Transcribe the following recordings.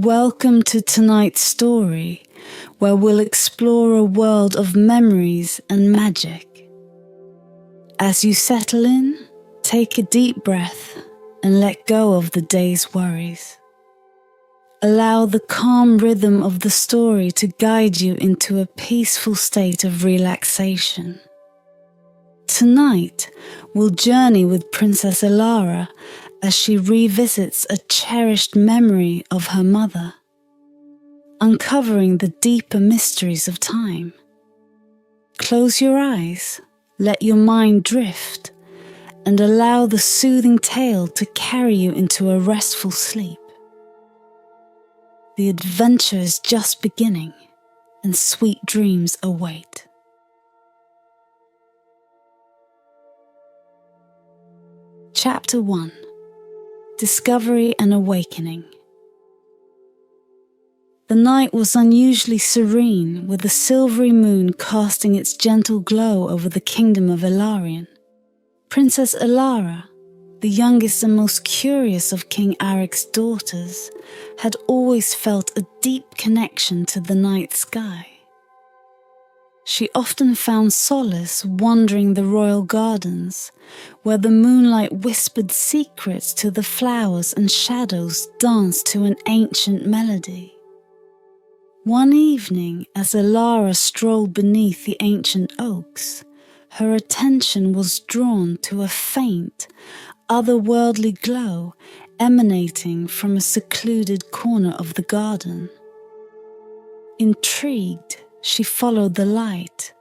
Welcome to tonight's story, where we'll explore a world of memories and magic. As you settle in, take a deep breath and let go of the day's worries. Allow the calm rhythm of the story to guide you into a peaceful state of relaxation. Tonight, we'll journey with Princess Elara as she revisits a cherished memory of her mother, uncovering the deeper mysteries of time. Close your eyes, let your mind drift, and allow the soothing tale to carry you into a restful sleep. The adventure is just beginning, and sweet dreams await. Chapter 1: Discovery and Awakening. The night was unusually serene, with the silvery moon casting its gentle glow over the kingdom of Elarian. Princess Elara, the youngest and most curious of King Aric's daughters, had always felt a deep connection to the night sky. She often found solace wandering the royal gardens, where the moonlight whispered secrets to the flowers and shadows danced to an ancient melody. One evening, as Elara strolled beneath the ancient oaks, her attention was drawn to a faint, otherworldly glow emanating from a secluded corner of the garden. Intrigued, she followed the light,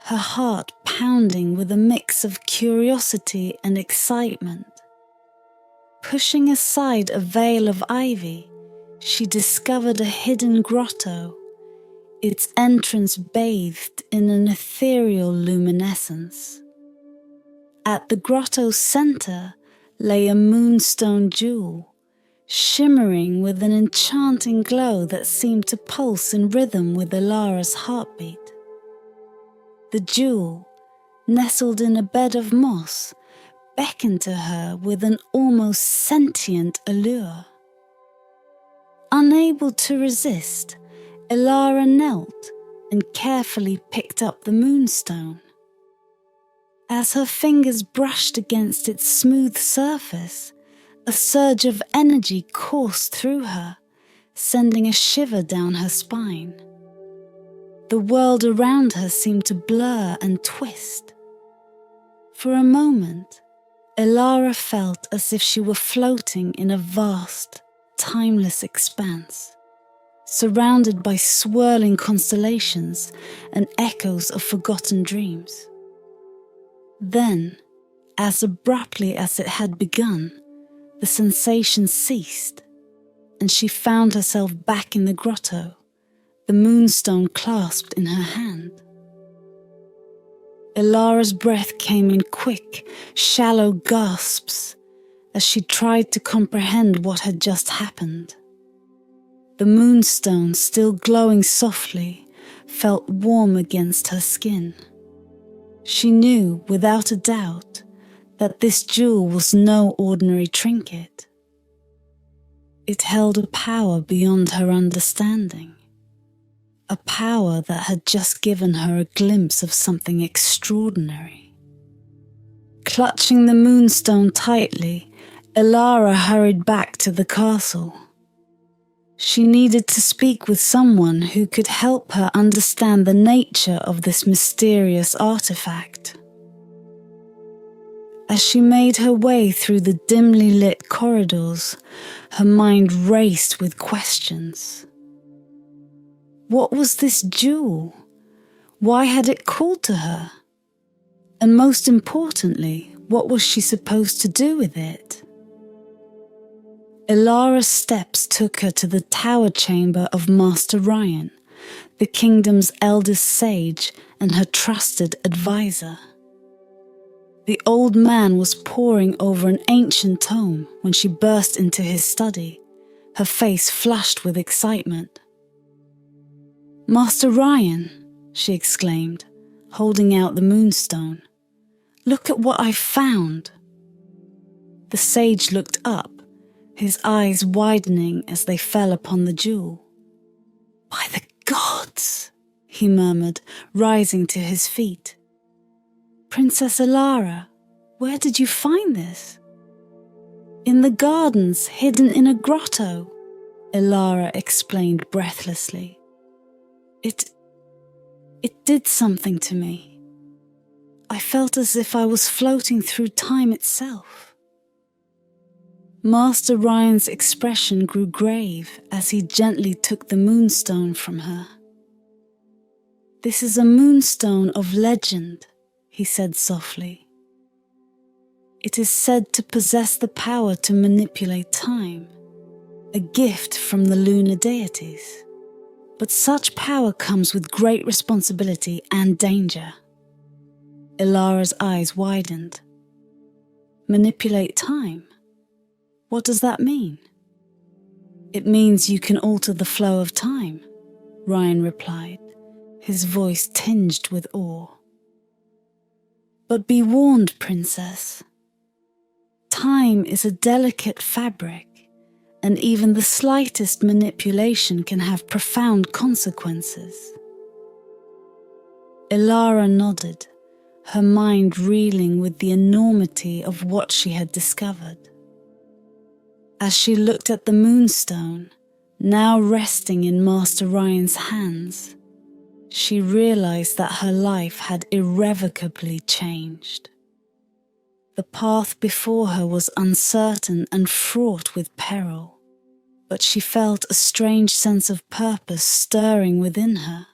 her heart pounding with a mix of curiosity and excitement. Pushing aside a veil of ivy, she discovered a hidden grotto, its entrance bathed in an ethereal luminescence. At the grotto's center lay a moonstone jewel, shimmering with an enchanting glow that seemed to pulse in rhythm with Elara's heartbeat. The jewel, nestled in a bed of moss, beckoned to her with an almost sentient allure. Unable to resist, Elara knelt and carefully picked up the moonstone. As her fingers brushed against its smooth surface, a surge of energy coursed through her, sending a shiver down her spine. The world around her seemed to blur and twist. For a moment, Elara felt as if she were floating in a vast, timeless expanse, surrounded by swirling constellations and echoes of forgotten dreams. Then, as abruptly as it had begun, the sensation ceased, and she found herself back in the grotto, the moonstone clasped in her hand. Elara's breath came in quick, shallow gasps as she tried to comprehend what had just happened. The moonstone, still glowing softly, felt warm against her skin. She knew, without a doubt, that this jewel was no ordinary trinket. It held a power beyond her understanding, a power that had just given her a glimpse of something extraordinary. Clutching the moonstone tightly, Elara hurried back to the castle. She needed to speak with someone who could help her understand the nature of this mysterious artifact. As she made her way through the dimly lit corridors, her mind raced with questions. What was this jewel? Why had it called to her? And most importantly, what was she supposed to do with it? Elara's steps took her to the tower chamber of Master Ryan, the kingdom's eldest sage and her trusted advisor. The old man was poring over an ancient tome when she burst into his study, her face flushed with excitement. "Master Ryan," she exclaimed, holding out the moonstone. "Look at what I've found." The sage looked up, his eyes widening as they fell upon the jewel. "By the gods!" he murmured, rising to his feet. "Princess Elara, where did you find this?" "In the gardens, hidden in a grotto," Elara explained breathlessly. It did something to me. I felt as if I was floating through time itself." Master Ryan's expression grew grave as he gently took the moonstone from her. "This is a moonstone of legend," he said softly. "It is said to possess the power to manipulate time, a gift from the lunar deities. But such power comes with great responsibility and danger." Elara's eyes widened. "Manipulate time? What does that mean?" "It means you can alter the flow of time," Ryan replied, his voice tinged with awe. "But be warned, Princess. Time is a delicate fabric, and even the slightest manipulation can have profound consequences." Elara nodded, her mind reeling with the enormity of what she had discovered. As she looked at the moonstone, now resting in Master Ryan's hands, she realized that her life had irrevocably changed. The path before her was uncertain and fraught with peril, but she felt a strange sense of purpose stirring within her.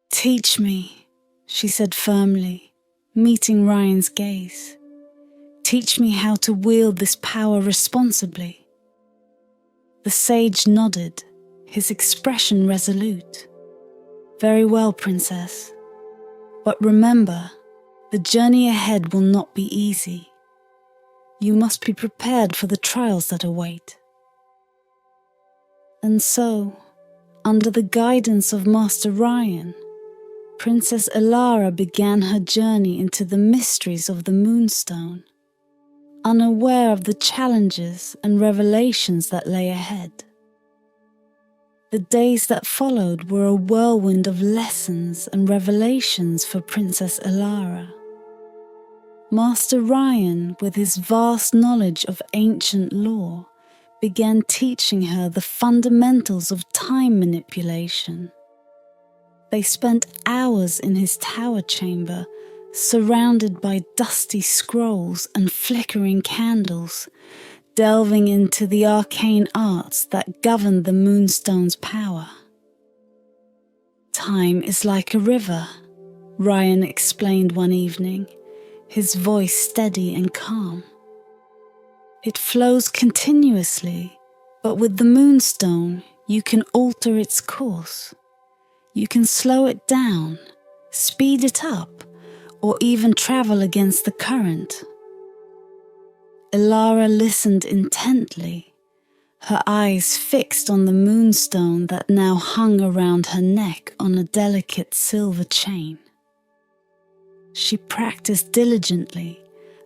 "Teach me," she said firmly, meeting Ryan's gaze. "Teach me how to wield this power responsibly." The sage nodded, his expression resolute. "Very well, Princess. But remember, the journey ahead will not be easy. You must be prepared for the trials that await." And so, under the guidance of Master Ryan, Princess Elara began her journey into the mysteries of the Moonstone, unaware of the challenges and revelations that lay ahead. The days that followed were a whirlwind of lessons and revelations for Princess Elara. Master Ryan, with his vast knowledge of ancient lore, began teaching her the fundamentals of time manipulation. They spent hours in his tower chamber, surrounded by dusty scrolls and flickering candles, delving into the arcane arts that governed the Moonstone's power. "Time is like a river," Ryan explained one evening, his voice steady and calm. "It flows continuously, but with the Moonstone, you can alter its course. You can slow it down, speed it up, or even travel against the current." Elara listened intently, her eyes fixed on the moonstone that now hung around her neck on a delicate silver chain. She practiced diligently,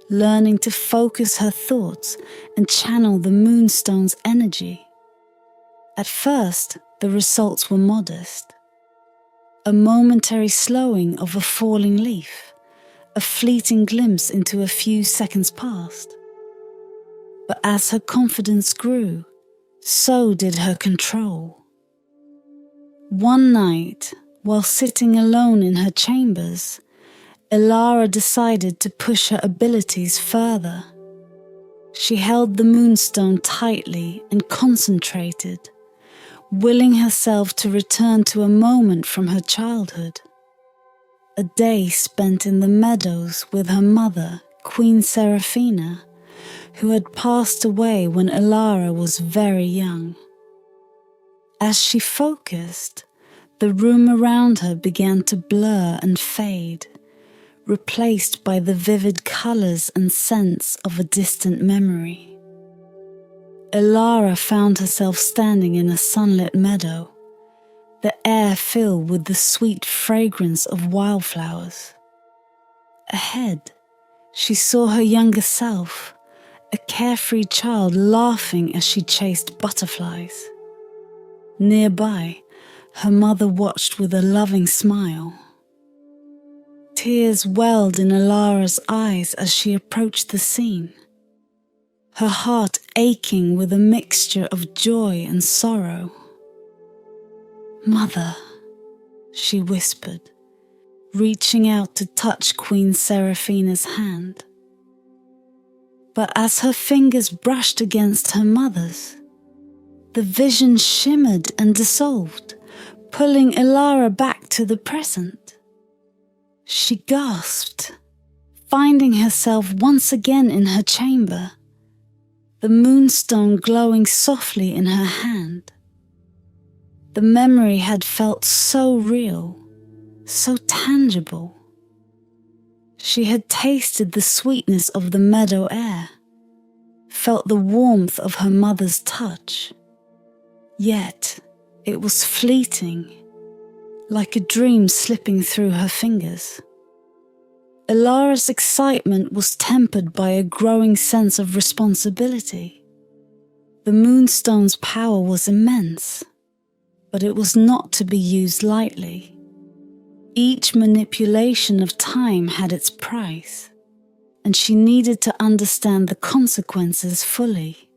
learning to focus her thoughts and channel the moonstone's energy. At first, the results were modest. A momentary slowing of a falling leaf, a fleeting glimpse into a few seconds past. But as her confidence grew, so did her control. One night, while sitting alone in her chambers, Elara decided to push her abilities further. She held the moonstone tightly and concentrated, willing herself to return to a moment from her childhood. A day spent in the meadows with her mother, Queen Seraphina, who had passed away when Elara was very young. As she focused, the room around her began to blur and fade, replaced by the vivid colours and scents of a distant memory. Elara found herself standing in a sunlit meadow, the air filled with the sweet fragrance of wildflowers. Ahead, she saw her younger self, a carefree child laughing as she chased butterflies. Nearby, her mother watched with a loving smile. Tears welled in Alara's eyes as she approached the scene, her heart aching with a mixture of joy and sorrow. "Mother," she whispered, reaching out to touch Queen Seraphina's hand. But as her fingers brushed against her mother's, the vision shimmered and dissolved, pulling Alara back to the present. She gasped, finding herself once again in her chamber, the moonstone glowing softly in her hand. The memory had felt so real, so tangible. She had tasted the sweetness of the meadow air, felt the warmth of her mother's touch. Yet it was fleeting, like a dream slipping through her fingers. Alara's excitement was tempered by a growing sense of responsibility. The moonstone's power was immense, but it was not to be used lightly. Each manipulation of time had its price, and she needed to understand the consequences fully.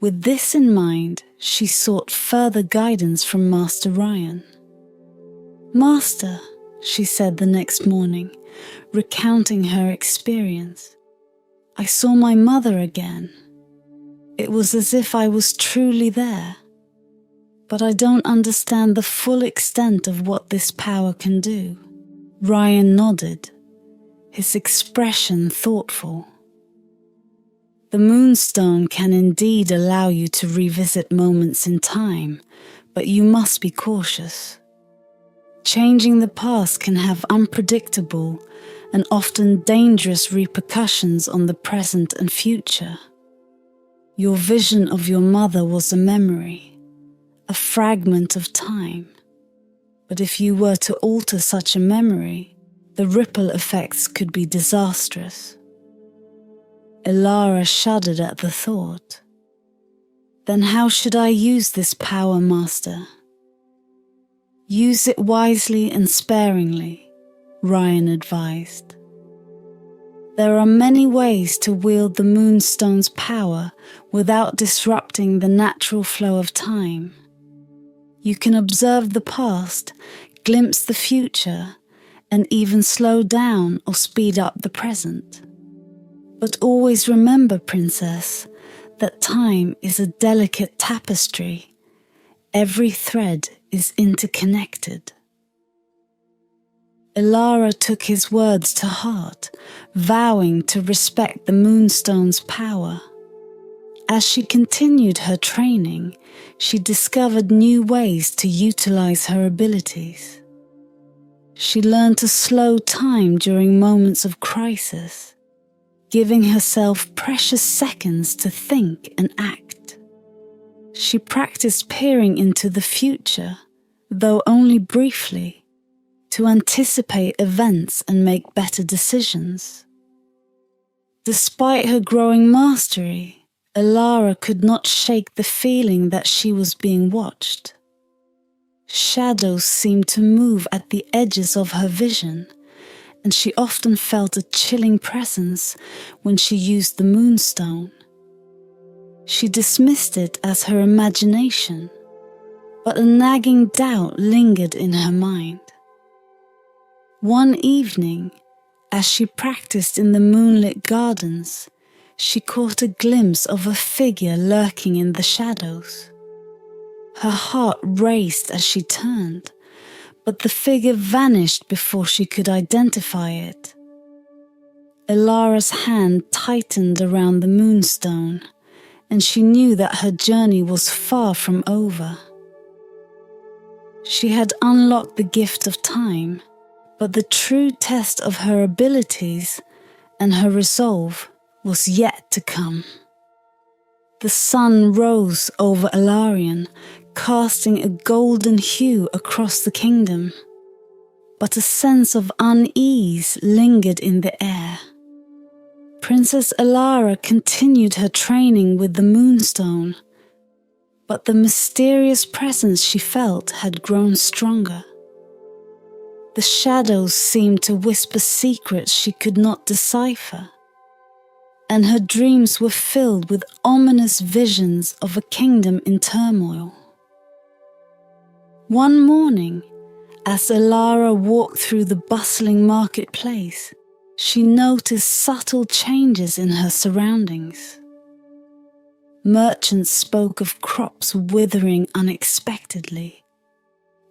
With this in mind, she sought further guidance from Master Ryan. "Master," she said the next morning, recounting her experience, "I saw my mother again. It was as if I was truly there. But I don't understand the full extent of what this power can do." Ryan nodded, his expression thoughtful. "The moonstone can indeed allow you to revisit moments in time, but you must be cautious. Changing the past can have unpredictable and often dangerous repercussions on the present and future. Your vision of your mother was a memory, a fragment of time. But if you were to alter such a memory, the ripple effects could be disastrous." Alara shuddered at the thought. "Then how should I use this power, Master?" "Use it wisely and sparingly," Ryan advised. "There are many ways to wield the moonstone's power without disrupting the natural flow of time. You can observe the past, glimpse the future, and even slow down or speed up the present. But always remember, Princess, that time is a delicate tapestry. Every thread is interconnected." Alara took his words to heart, vowing to respect the moonstone's power. As she continued her training, she discovered new ways to utilize her abilities. She learned to slow time during moments of crisis, giving herself precious seconds to think and act. She practiced peering into the future, though only briefly, to anticipate events and make better decisions. Despite her growing mastery, Alara could not shake the feeling that she was being watched. Shadows seemed to move at the edges of her vision, and she often felt a chilling presence when she used the moonstone. She dismissed it as her imagination, but a nagging doubt lingered in her mind. One evening, as she practiced in the moonlit gardens, she caught a glimpse of a figure lurking in the shadows. Her heart raced as she turned, but the figure vanished before she could identify it. Alara's hand tightened around the moonstone, and she knew that her journey was far from over. She had unlocked the gift of time, but the true test of her abilities and her resolve was yet to come. The sun rose over Alarion, casting a golden hue across the kingdom, but a sense of unease lingered in the air. Princess Elara continued her training with the Moonstone, but the mysterious presence she felt had grown stronger. The shadows seemed to whisper secrets she could not decipher, and her dreams were filled with ominous visions of a kingdom in turmoil. One morning, as Elara walked through the bustling marketplace, she noticed subtle changes in her surroundings. Merchants spoke of crops withering unexpectedly,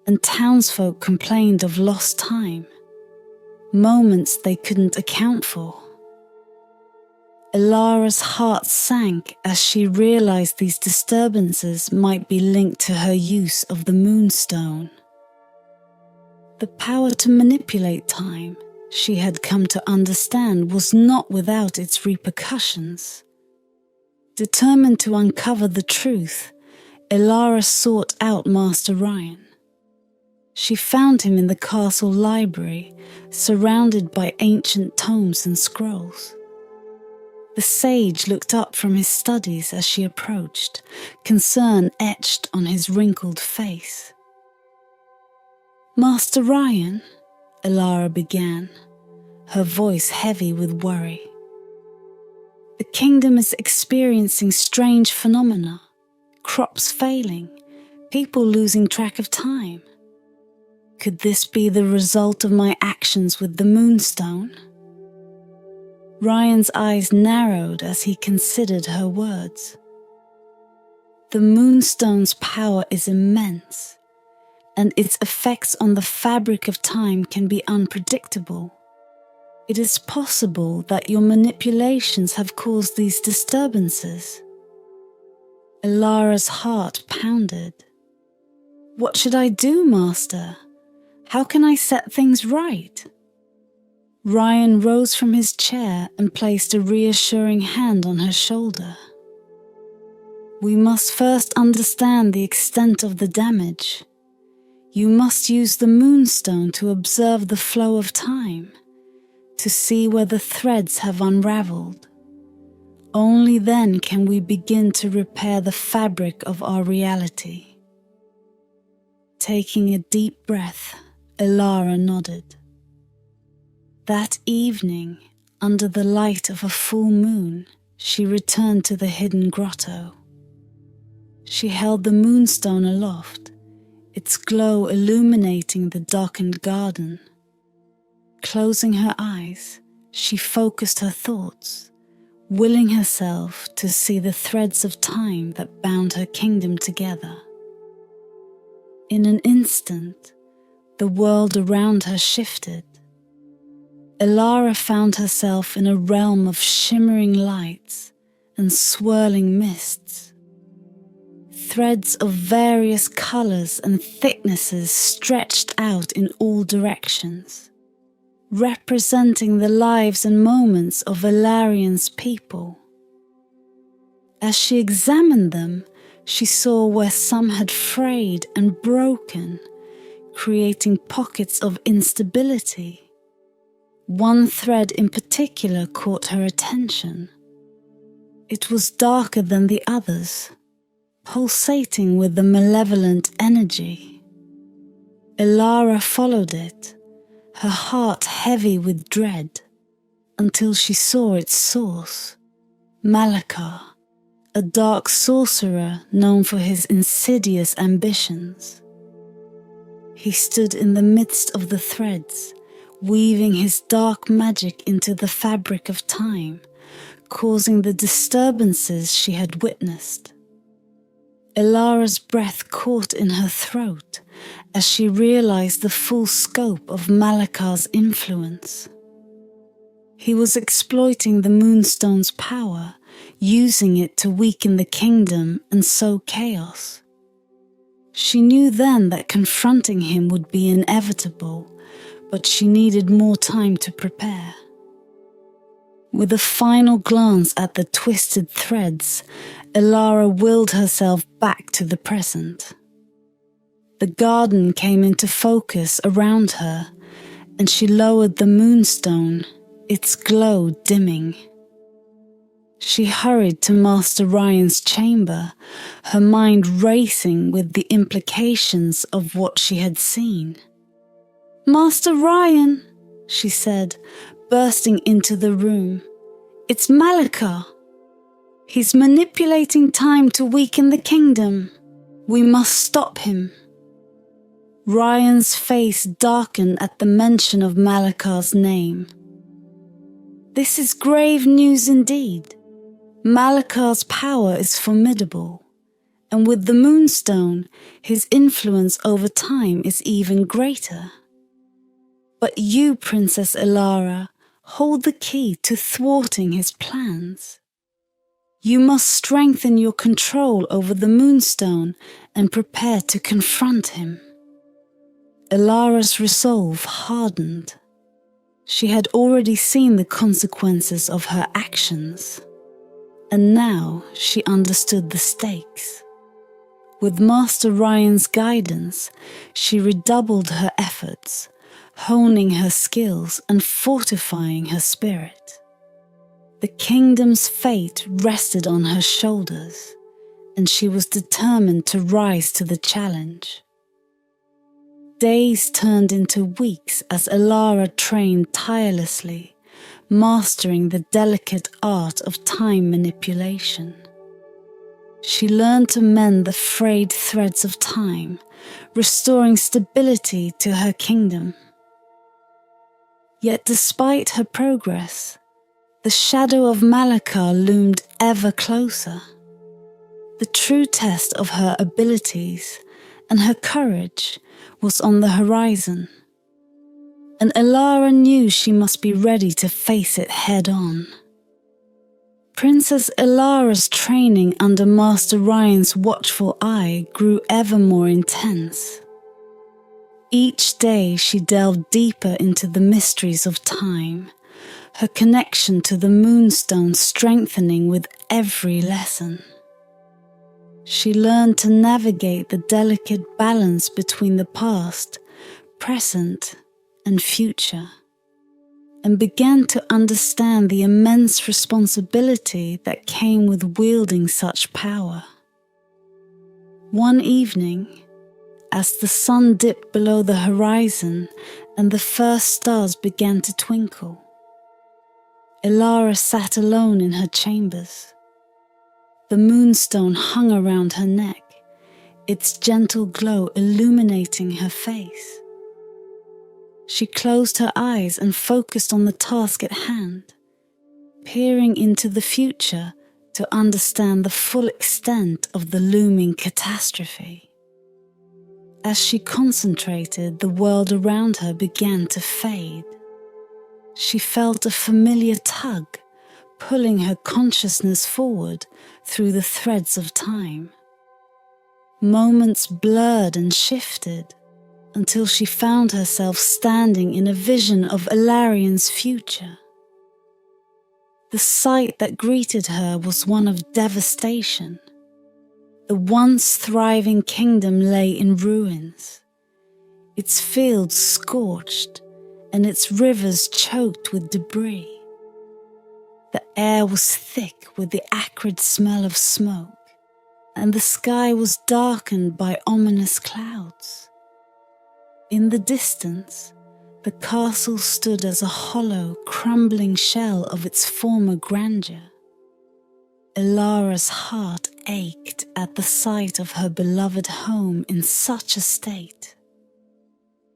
and townsfolk complained of lost time, moments they couldn't account for. Elara's heart sank as she realized these disturbances might be linked to her use of the Moonstone. The power to manipulate time, she had come to understand, was not without its repercussions. Determined to uncover the truth, Elara sought out Master Ryan. She found him in the castle library, surrounded by ancient tomes and scrolls. The sage looked up from his studies as she approached, concern etched on his wrinkled face. "Master Ryan," Elara began, her voice heavy with worry. "The kingdom is experiencing strange phenomena, crops failing, people losing track of time. Could this be the result of my actions with the Moonstone?" Ryan's eyes narrowed as he considered her words. The Moonstone's power is immense, and its effects on the fabric of time can be unpredictable. It is possible that your manipulations have caused these disturbances. Elara's heart pounded. "What should I do, Master? How can I set things right?" Ryan rose from his chair and placed a reassuring hand on her shoulder. "We must first understand the extent of the damage. You must use the Moonstone to observe the flow of time, to see where the threads have unraveled. Only then can we begin to repair the fabric of our reality." Taking a deep breath, Elara nodded. That evening, under the light of a full moon, she returned to the hidden grotto. She held the Moonstone aloft, its glow illuminating the darkened garden. Closing her eyes, she focused her thoughts, willing herself to see the threads of time that bound her kingdom together. In an instant, the world around her shifted. Elara found herself in a realm of shimmering lights and swirling mists. Threads of various colors and thicknesses stretched out in all directions, representing the lives and moments of Elarian's people. As she examined them, she saw where some had frayed and broken, creating pockets of instability. One thread in particular caught her attention. It was darker than the others, pulsating with the malevolent energy. Elara followed it, her heart heavy with dread, until she saw its source, Malakar, a dark sorcerer known for his insidious ambitions. He stood in the midst of the threads, weaving his dark magic into the fabric of time, causing the disturbances she had witnessed. Elara's breath caught in her throat as she realized the full scope of Malakar's influence. He was exploiting the Moonstone's power, using it to weaken the kingdom and sow chaos. She knew then that confronting him would be inevitable, but she needed more time to prepare. With a final glance at the twisted threads, Elara willed herself back to the present. The garden came into focus around her, and she lowered the Moonstone, its glow dimming. She hurried to Master Ryan's chamber, her mind racing with the implications of what she had seen. "Master Ryan," she said, bursting into the room. "It's Malakar. He's manipulating time to weaken the kingdom. We must stop him." Ryan's face darkened at the mention of Malakar's name. "This is grave news indeed. Malakar's power is formidable, and with the Moonstone, his influence over time is even greater. But you, Princess Elara, hold the key to thwarting his plans. You must strengthen your control over the Moonstone and prepare to confront him." Elara's resolve hardened. She had already seen the consequences of her actions, and now she understood the stakes. With Master Ryan's guidance, she redoubled her efforts, honing her skills and fortifying her spirit. The kingdom's fate rested on her shoulders, and she was determined to rise to the challenge. Days turned into weeks as Elara trained tirelessly, mastering the delicate art of time manipulation. She learned to mend the frayed threads of time, restoring stability to her kingdom. Yet despite her progress, the shadow of Malakar loomed ever closer. The true test of her abilities and her courage was on the horizon, and Elara knew she must be ready to face it head-on. Princess Elara's training under Master Ryan's watchful eye grew ever more intense. Each day she delved deeper into the mysteries of time, her connection to the Moonstone strengthening with every lesson. She learned to navigate the delicate balance between the past, present, and future, and began to understand the immense responsibility that came with wielding such power. One evening, as the sun dipped below the horizon and the first stars began to twinkle, Elara sat alone in her chambers. The Moonstone hung around her neck, its gentle glow illuminating her face. She closed her eyes and focused on the task at hand, peering into the future to understand the full extent of the looming catastrophe. As she concentrated, the world around her began to fade. She felt a familiar tug, pulling her consciousness forward through the threads of time. Moments blurred and shifted until she found herself standing in a vision of Elarian's future. The sight that greeted her was one of devastation. The once thriving kingdom lay in ruins, its fields scorched and its rivers choked with debris. The air was thick with the acrid smell of smoke, and the sky was darkened by ominous clouds. In the distance, the castle stood as a hollow, crumbling shell of its former grandeur. Elara's heart ached at the sight of her beloved home in such a state.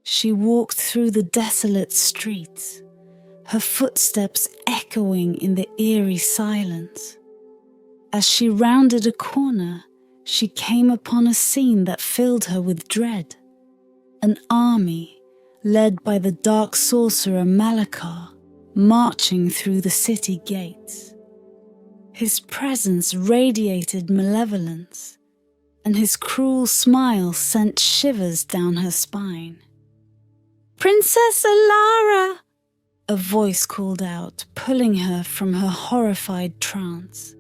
She walked through the desolate streets, her footsteps echoing in the eerie silence. As she rounded a corner, she came upon a scene that filled her with dread. An army, led by the dark sorcerer Malakar, marching through the city gates. His presence radiated malevolence, and his cruel smile sent shivers down her spine. "Princess Elara!" a voice called out, pulling her from her horrified trance.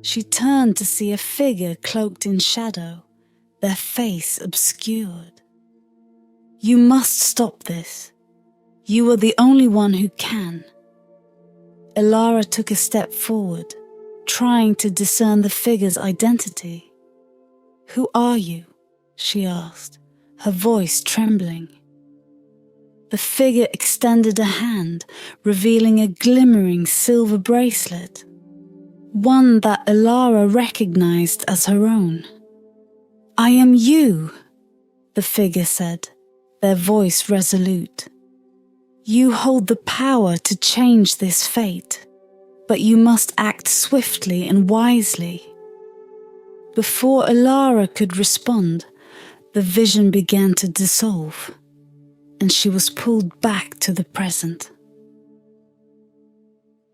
She turned to see a figure cloaked in shadow, their face obscured. "You must stop this. You are the only one who can." Elara took a step forward, trying to discern the figure's identity. "Who are you?" she asked, her voice trembling. The figure extended a hand, revealing a glimmering silver bracelet, one that Elara recognized as her own. "I am you," the figure said, their voice resolute. "You hold the power to change this fate, but you must act swiftly and wisely." Before Elara could respond, the vision began to dissolve, and she was pulled back to the present.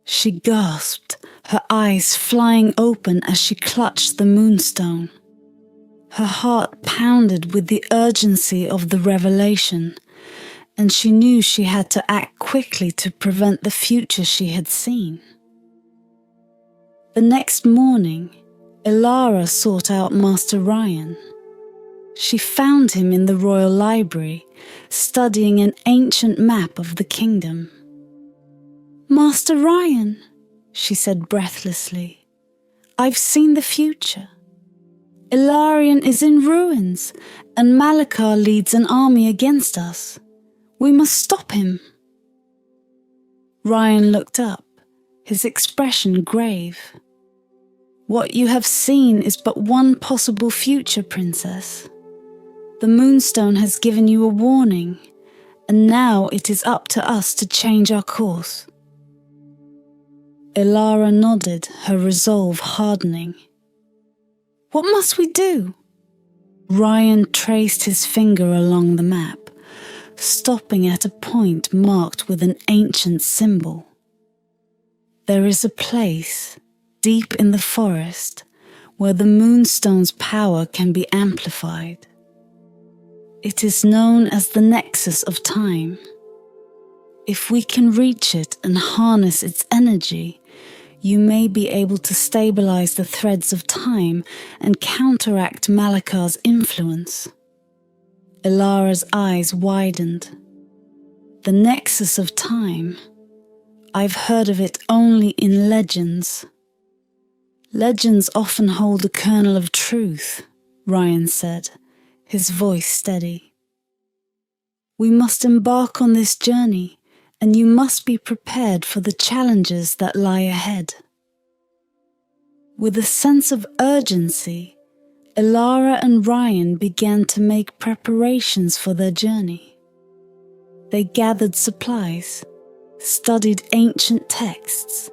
She gasped, her eyes flying open as she clutched the moonstone. Her heart pounded with the urgency of the revelation, and she knew she had to act quickly to prevent the future she had seen. The next morning, Elara sought out Master Ryan. She found him in the royal library, studying an ancient map of the kingdom. "Master Ryan," she said breathlessly, "I've seen the future. Ilarion is in ruins, and Malakar leads an army against us. We must stop him." Ryan looked up, his expression grave. "What you have seen is but one possible future, Princess. The Moonstone has given you a warning, and now it is up to us to change our course." Elara nodded, her resolve hardening. "What must we do?" Ryan traced his finger along the map, stopping at a point marked with an ancient symbol. "There is a place, deep in the forest, where the Moonstone's power can be amplified. It is known as the Nexus of Time. If we can reach it and harness its energy, you may be able to stabilize the threads of time and counteract Malakar's influence." Elara's eyes widened. "The Nexus of Time? I've heard of it only in legends." "Legends often hold a kernel of truth," Ryan said, his voice steady. "We must embark on this journey, and you must be prepared for the challenges that lie ahead." With a sense of urgency, Elara and Ryan began to make preparations for their journey. They gathered supplies, studied ancient texts,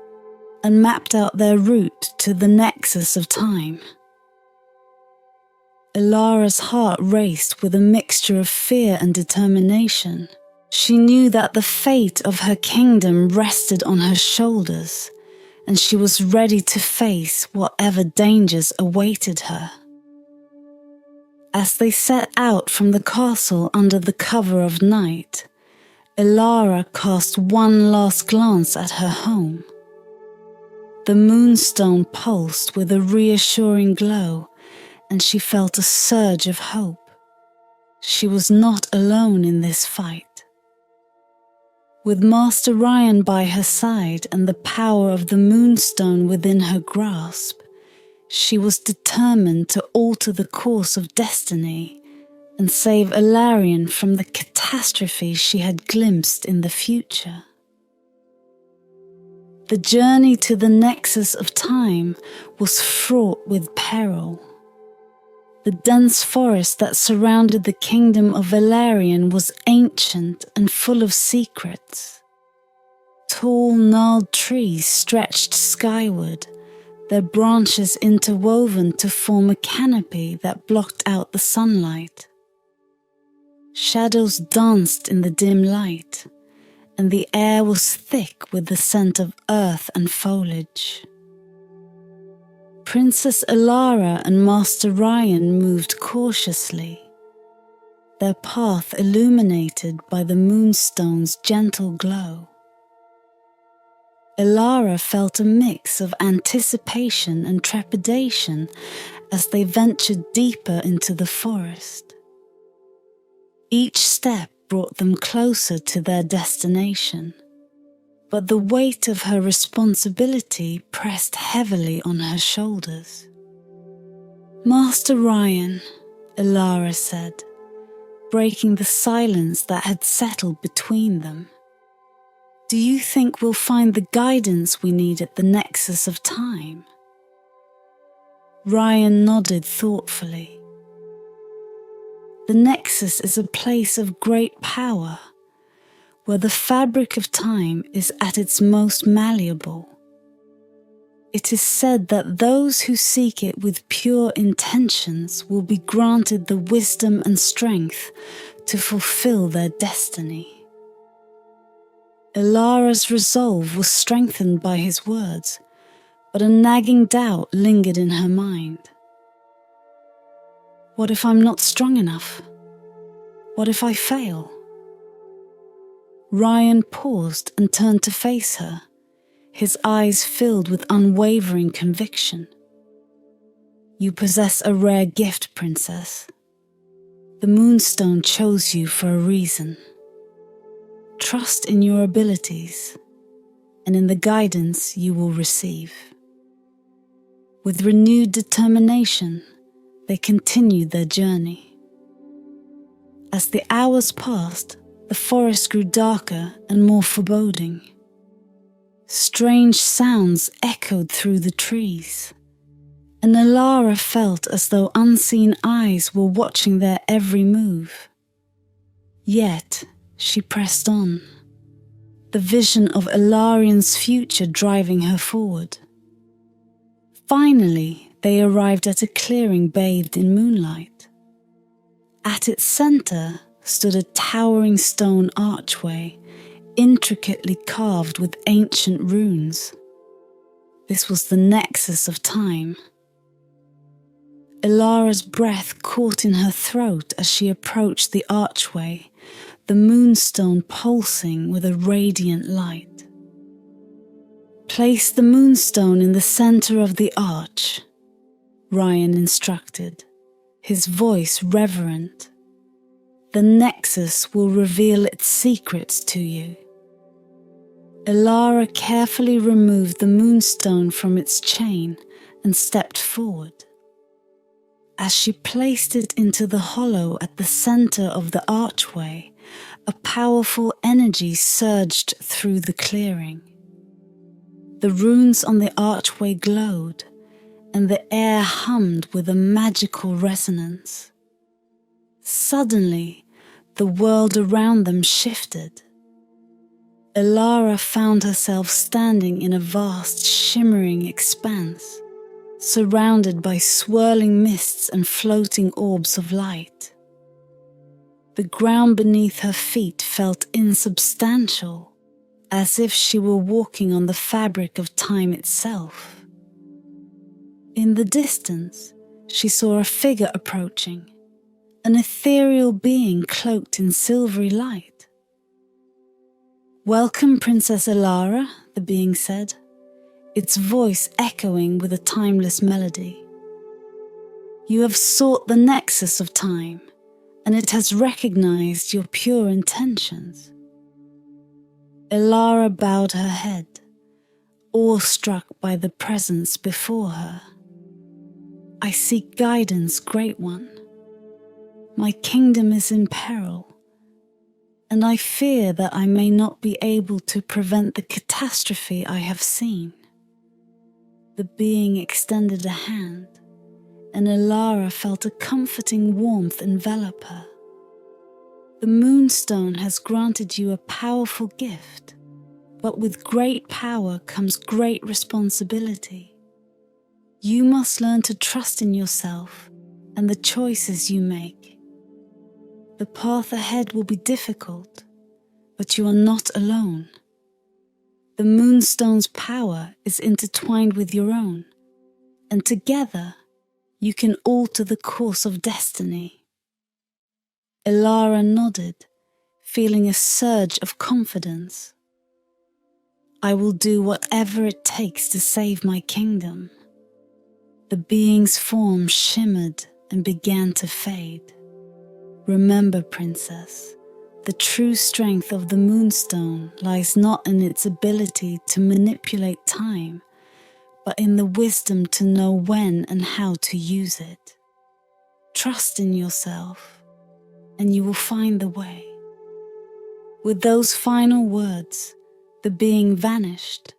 and mapped out their route to the Nexus of Time. Elara's heart raced with a mixture of fear and determination. She knew that the fate of her kingdom rested on her shoulders, and she was ready to face whatever dangers awaited her. As they set out from the castle under the cover of night, Elara cast one last glance at her home. The moonstone pulsed with a reassuring glow, and she felt a surge of hope. She was not alone in this fight. With Master Ryan by her side and the power of the Moonstone within her grasp, she was determined to alter the course of destiny and save Ilarion from the catastrophe she had glimpsed in the future. The journey to the Nexus of Time was fraught with peril. The dense forest that surrounded the kingdom of Ilarion was ancient and full of secrets. Tall, gnarled trees stretched skyward, their branches interwoven to form a canopy that blocked out the sunlight. Shadows danced in the dim light, and the air was thick with the scent of earth and foliage. Princess Elara and Master Ryan moved cautiously, their path illuminated by the moonstone's gentle glow. Elara felt a mix of anticipation and trepidation as they ventured deeper into the forest. Each step brought them closer to their destination, but the weight of her responsibility pressed heavily on her shoulders. "Master Ryan," Elara said, breaking the silence that had settled between them, "do you think we'll find the guidance we need at the Nexus of Time?" Ryan nodded thoughtfully. "The Nexus is a place of great power, where the fabric of time is at its most malleable. It is said that those who seek it with pure intentions will be granted the wisdom and strength to fulfill their destiny." Elara's resolve was strengthened by his words, but a nagging doubt lingered in her mind. What if I'm not strong enough? What if I fail? Ryan paused and turned to face her, his eyes filled with unwavering conviction. "You possess a rare gift, Princess. The Moonstone chose you for a reason. Trust in your abilities and in the guidance you will receive." With renewed determination, they continued their journey. As the hours passed, the forest grew darker and more foreboding. Strange sounds echoed through the trees, and Elara felt as though unseen eyes were watching their every move. Yet, she pressed on, the vision of Elarian's future driving her forward. Finally, they arrived at a clearing bathed in moonlight. At its center stood a towering stone archway, intricately carved with ancient runes. This was the Nexus of Time. Elara's breath caught in her throat as she approached the archway, the moonstone pulsing with a radiant light. "Place the moonstone in the center of the arch," Ryan instructed, his voice reverent. "The Nexus will reveal its secrets to you." Elara carefully removed the moonstone from its chain and stepped forward. As she placed it into the hollow at the center of the archway, a powerful energy surged through the clearing. The runes on the archway glowed, and the air hummed with a magical resonance. Suddenly, the world around them shifted. Elara found herself standing in a vast, shimmering expanse, surrounded by swirling mists and floating orbs of light. The ground beneath her feet felt insubstantial, as if she were walking on the fabric of time itself. In the distance, she saw a figure approaching, an ethereal being cloaked in silvery light. "Welcome, Princess Elara," the being said, its voice echoing with a timeless melody. "You have sought the Nexus of Time, and it has recognized your pure intentions." Elara bowed her head, awestruck by the presence before her. "I seek guidance, Great One. My kingdom is in peril, and I fear that I may not be able to prevent the catastrophe I have seen." The being extended a hand, and Elara felt a comforting warmth envelop her. "The Moonstone has granted you a powerful gift, but with great power comes great responsibility. You must learn to trust in yourself and the choices you make. The path ahead will be difficult, but you are not alone. The Moonstone's power is intertwined with your own, and together you can alter the course of destiny." Elara nodded, feeling a surge of confidence. "I will do whatever it takes to save my kingdom." The being's form shimmered and began to fade. "Remember, Princess, the true strength of the Moonstone lies not in its ability to manipulate time, but in the wisdom to know when and how to use it. Trust in yourself, and you will find the way. With those final words, the being vanished,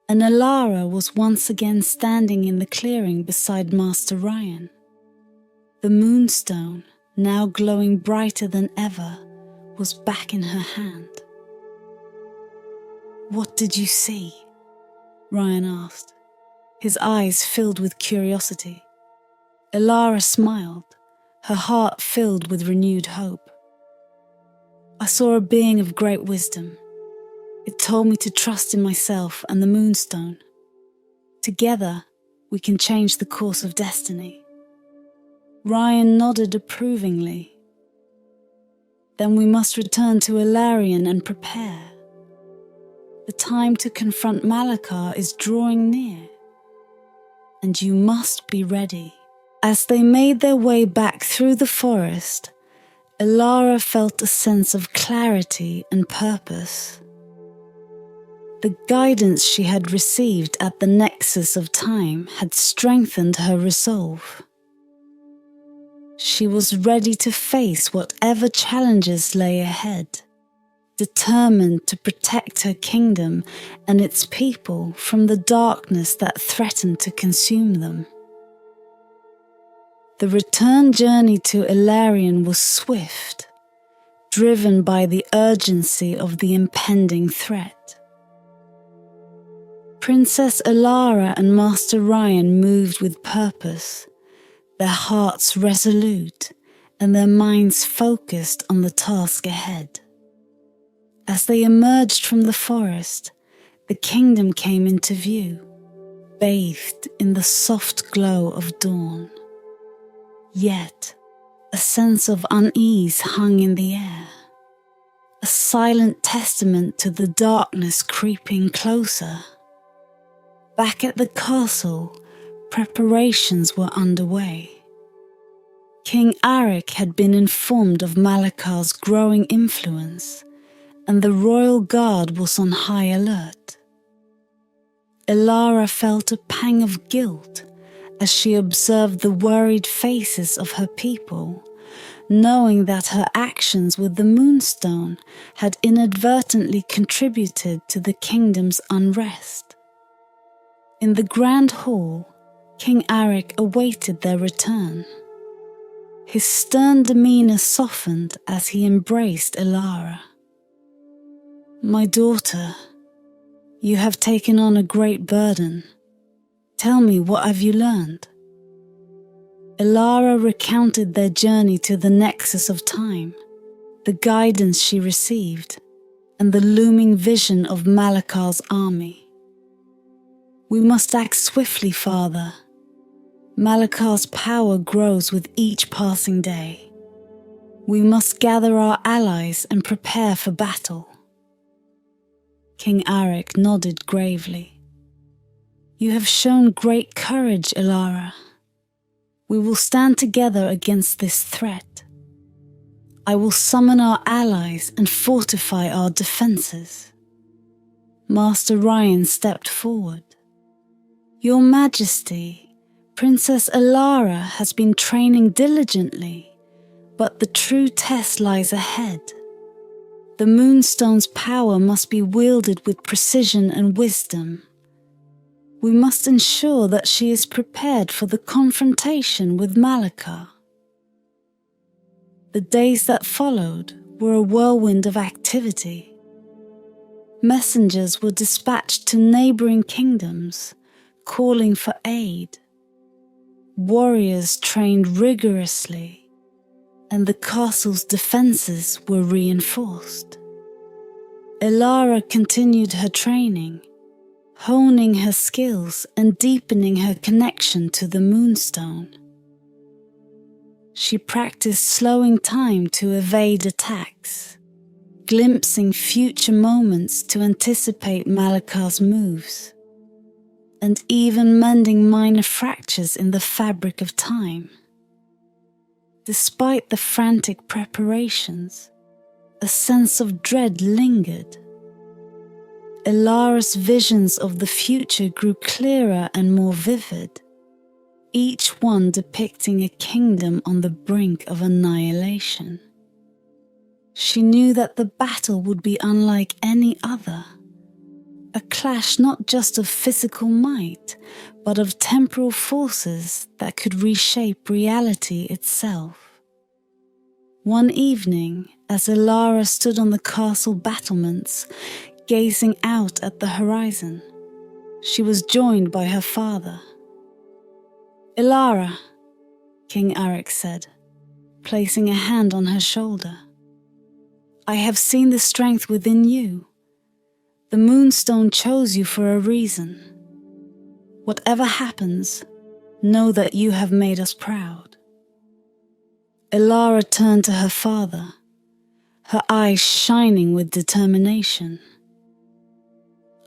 and Alara was once again standing in the clearing beside Master Ryan. The Moonstone, now glowing brighter than ever, was back in her hand. "What did you see?" Ryan asked, his eyes filled with curiosity. Alara smiled, her heart filled with renewed hope. "I saw a being of great wisdom. It told me to trust in myself and the Moonstone. Together, we can change the course of destiny." Ryan nodded approvingly. "Then we must return to Ilarion and prepare. The time to confront Malakar is drawing near, and you must be ready." As they made their way back through the forest, Alara felt a sense of clarity and purpose. The guidance she had received at the Nexus of Time had strengthened her resolve. She was ready to face whatever challenges lay ahead, determined to protect her kingdom and its people from the darkness that threatened to consume them. The return journey to Ilarion was swift, driven by the urgency of the impending threat. Princess Alara and Master Ryan moved with purpose, their hearts resolute and their minds focused on the task ahead. As they emerged from the forest, the kingdom came into view, bathed in the soft glow of dawn. Yet, a sense of unease hung in the air, a silent testament to the darkness creeping closer. Back at the castle, preparations were underway. King Arik had been informed of Malakar's growing influence, and the royal guard was on high alert. Alara felt a pang of guilt as she observed the worried faces of her people, knowing that her actions with the Moonstone had inadvertently contributed to the kingdom's unrest. In the grand hall, King Arik awaited their return. His stern demeanor softened as he embraced Alara. "My daughter, you have taken on a great burden. Tell me, what have you learned?" Alara recounted their journey to the Nexus of Time, the guidance she received, and the looming vision of Malakar's army. "We must act swiftly, Father. Malakar's power grows with each passing day. We must gather our allies and prepare for battle." King Arik nodded gravely. "You have shown great courage, Alara. We will stand together against this threat. I will summon our allies and fortify our defenses." Master Ryan stepped forward. "Your Majesty, Princess Alara has been training diligently, but the true test lies ahead. The Moonstone's power must be wielded with precision and wisdom. We must ensure that she is prepared for the confrontation with Malakar." The days that followed were a whirlwind of activity. Messengers were dispatched to neighboring kingdoms, calling for aid. Warriors trained rigorously, and the castle's defenses were reinforced. Alara continued her training, honing her skills and deepening her connection to the Moonstone. She practiced slowing time to evade attacks, glimpsing future moments to anticipate Malakar's moves, and even mending minor fractures in the fabric of time. Despite the frantic preparations, a sense of dread lingered. Ilara's visions of the future grew clearer and more vivid, each one depicting a kingdom on the brink of annihilation. She knew that the battle would be unlike any other, a clash not just of physical might, but of temporal forces that could reshape reality itself. One evening, as Ilara stood on the castle battlements, gazing out at the horizon, she was joined by her father. "Ilara," King Arik said, placing a hand on her shoulder, "I have seen the strength within you. The Moonstone chose you for a reason. Whatever happens, know that you have made us proud." Ilara turned to her father, her eyes shining with determination.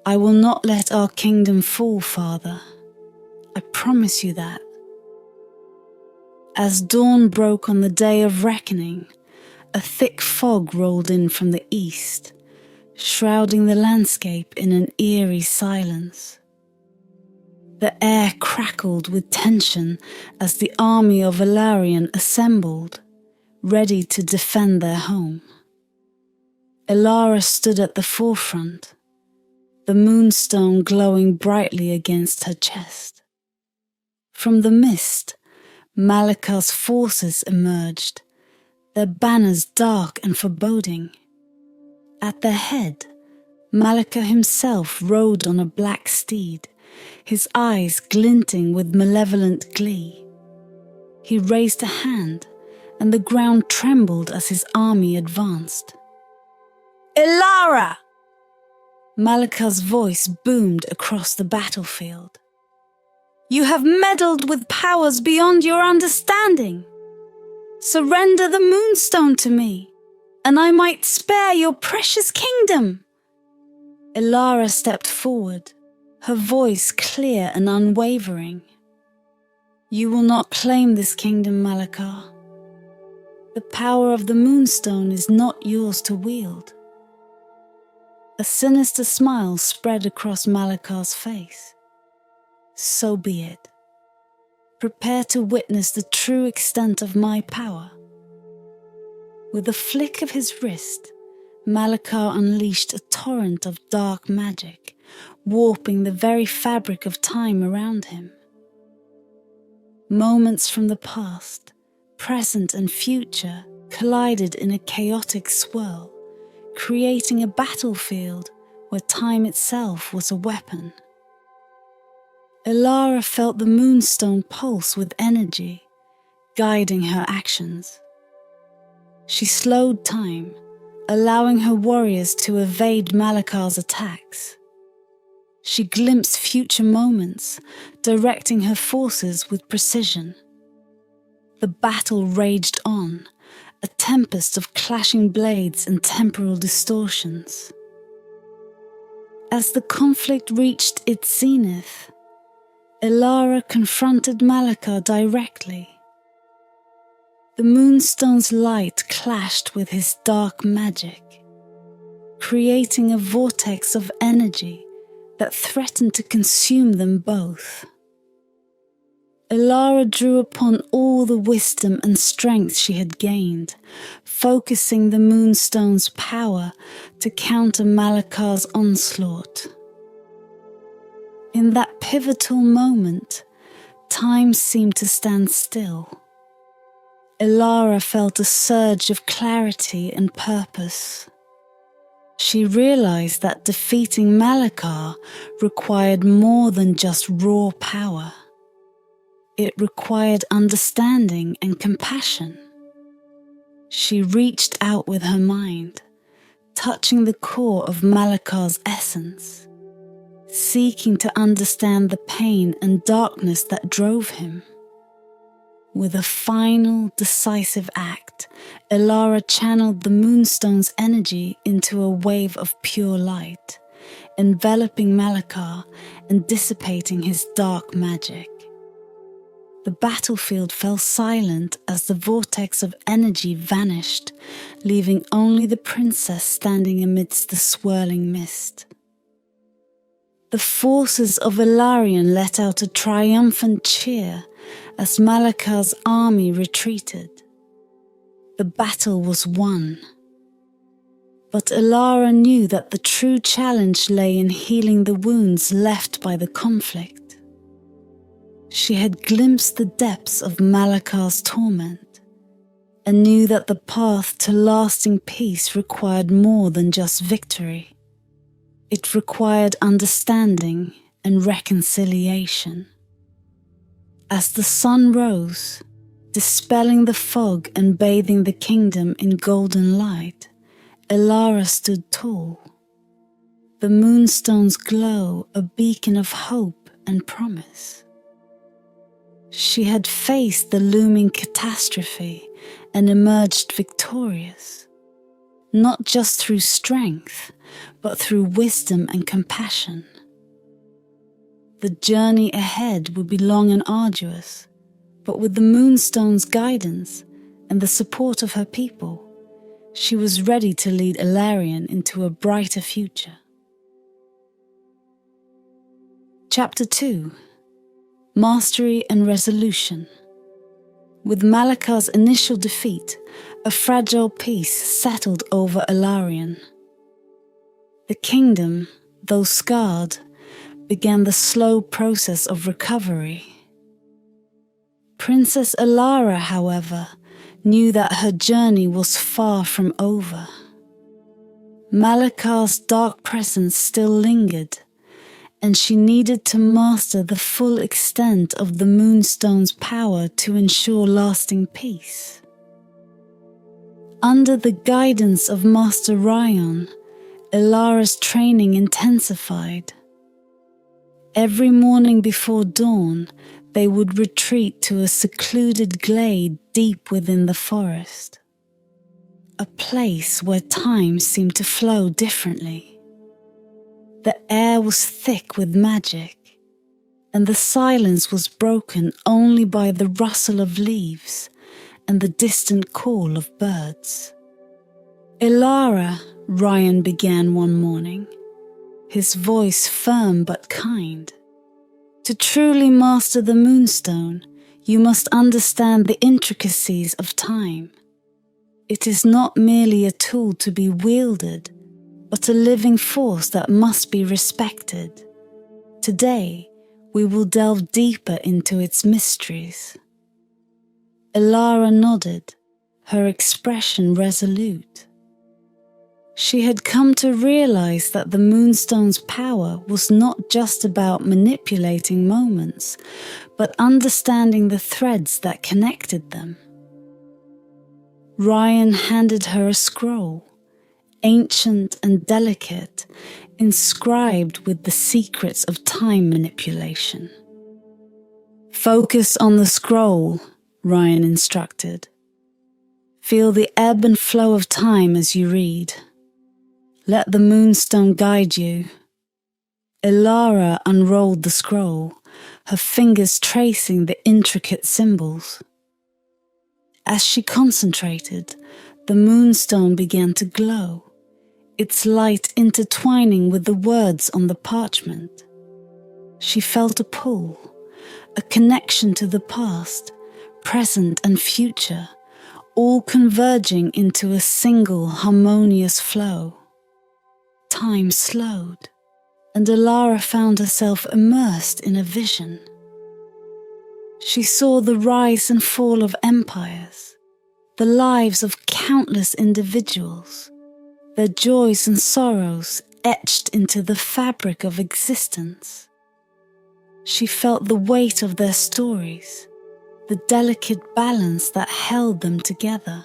"I will not let our kingdom fall, father. I promise you that." As dawn broke on the day of reckoning, a thick fog rolled in from the east, shrouding the landscape in an eerie silence. The air crackled with tension as the army of Ilarion assembled, ready to defend their home. Ilara stood at the forefront, the moonstone glowing brightly against her chest. From the mist, Malakar's forces emerged, their banners dark and foreboding. At their head, Malakar himself rode on a black steed, his eyes glinting with malevolent glee. He raised a hand, and the ground trembled as his army advanced. "Ilara!" Malakar's voice boomed across the battlefield. "You have meddled with powers beyond your understanding. Surrender the Moonstone to me, and I might spare your precious kingdom." Ilara stepped forward, her voice clear and unwavering. "You will not claim this kingdom, Malakar. The power of the Moonstone is not yours to wield." A sinister smile spread across Malakar's face. "So be it. Prepare to witness the true extent of my power." With a flick of his wrist, Malakar unleashed a torrent of dark magic, warping the very fabric of time around him. Moments from the past, present and future collided in a chaotic swirl, creating a battlefield where time itself was a weapon. Ilara felt the Moonstone pulse with energy, guiding her actions. She slowed time, allowing her warriors to evade Malakar's attacks. She glimpsed future moments, directing her forces with precision. The battle raged on, a tempest of clashing blades and temporal distortions. As the conflict reached its zenith, Ilara confronted Malakar directly. The Moonstone's light clashed with his dark magic, creating a vortex of energy that threatened to consume them both. Ilara drew upon all the wisdom and strength she had gained, focusing the Moonstone's power to counter Malakar's onslaught. In that pivotal moment, time seemed to stand still. Ilara felt a surge of clarity and purpose. She realized that defeating Malakar required more than just raw power. It required understanding and compassion. She reached out with her mind, touching the core of Malakar's essence, seeking to understand the pain and darkness that drove him. With a final, decisive act, Ilara channeled the Moonstone's energy into a wave of pure light, enveloping Malakar and dissipating his dark magic. The battlefield fell silent as the vortex of energy vanished, leaving only the princess standing amidst the swirling mist. The forces of Ilarion let out a triumphant cheer as Malakar's army retreated. The battle was won. But Ilara knew that the true challenge lay in healing the wounds left by the conflict. She had glimpsed the depths of Malakar's torment and knew that the path to lasting peace required more than just victory. It required understanding and reconciliation. As the sun rose, dispelling the fog and bathing the kingdom in golden light, Ilara stood tall. The moonstone's glow a beacon of hope and promise. She had faced the looming catastrophe and emerged victorious, not just through strength, but through wisdom and compassion. The journey ahead would be long and arduous, but with the moonstone's guidance and the support of her people, she was ready to lead Ilarion into a brighter future. Chapter 2: Mastery and Resolution. With Malakar's initial defeat, a fragile peace settled over Ilarion. The kingdom, though scarred, began the slow process of recovery. Princess Ilara, however, knew that her journey was far from over. Malakar's dark presence still lingered, and she needed to master the full extent of the moonstone's power to ensure lasting peace. Under the guidance of Master Ryan, Ilara's training intensified. Every morning before dawn, they would retreat to a secluded glade deep within the forest, a place where time seemed to flow differently. The air was thick with magic, and the silence was broken only by the rustle of leaves and the distant call of birds. "Ilara," Ryan began one morning, his voice firm but kind. "To truly master the moonstone, you must understand the intricacies of time. It is not merely a tool to be wielded, but a living force that must be respected. Today, we will delve deeper into its mysteries." Ilara nodded, her expression resolute. She had come to realize that the moonstone's power was not just about manipulating moments, but understanding the threads that connected them. Ryan handed her a scroll, ancient and delicate, inscribed with the secrets of time manipulation. "Focus on the scroll," Ryan instructed. "Feel the ebb and flow of time as you read. Let the moonstone guide you." Ilara unrolled the scroll, her fingers tracing the intricate symbols. As she concentrated, the moonstone began to glow, its light intertwining with the words on the parchment. She felt a pull, a connection to the past, present and future, all converging into a single harmonious flow. Time slowed, and Ilara found herself immersed in a vision. She saw the rise and fall of empires, the lives of countless individuals, their joys and sorrows etched into the fabric of existence. She felt the weight of their stories, the delicate balance that held them together.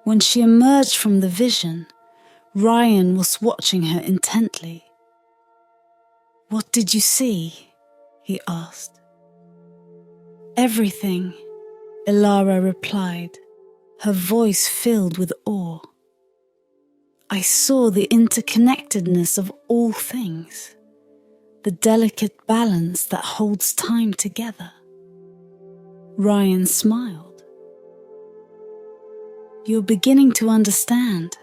When she emerged from the vision, Ryan was watching her intently. "What did you see?" he asked. "Everything," Ilara replied, her voice filled with awe. "I saw the interconnectedness of all things, the delicate balance that holds time together." Ryan smiled. You're beginning to understand.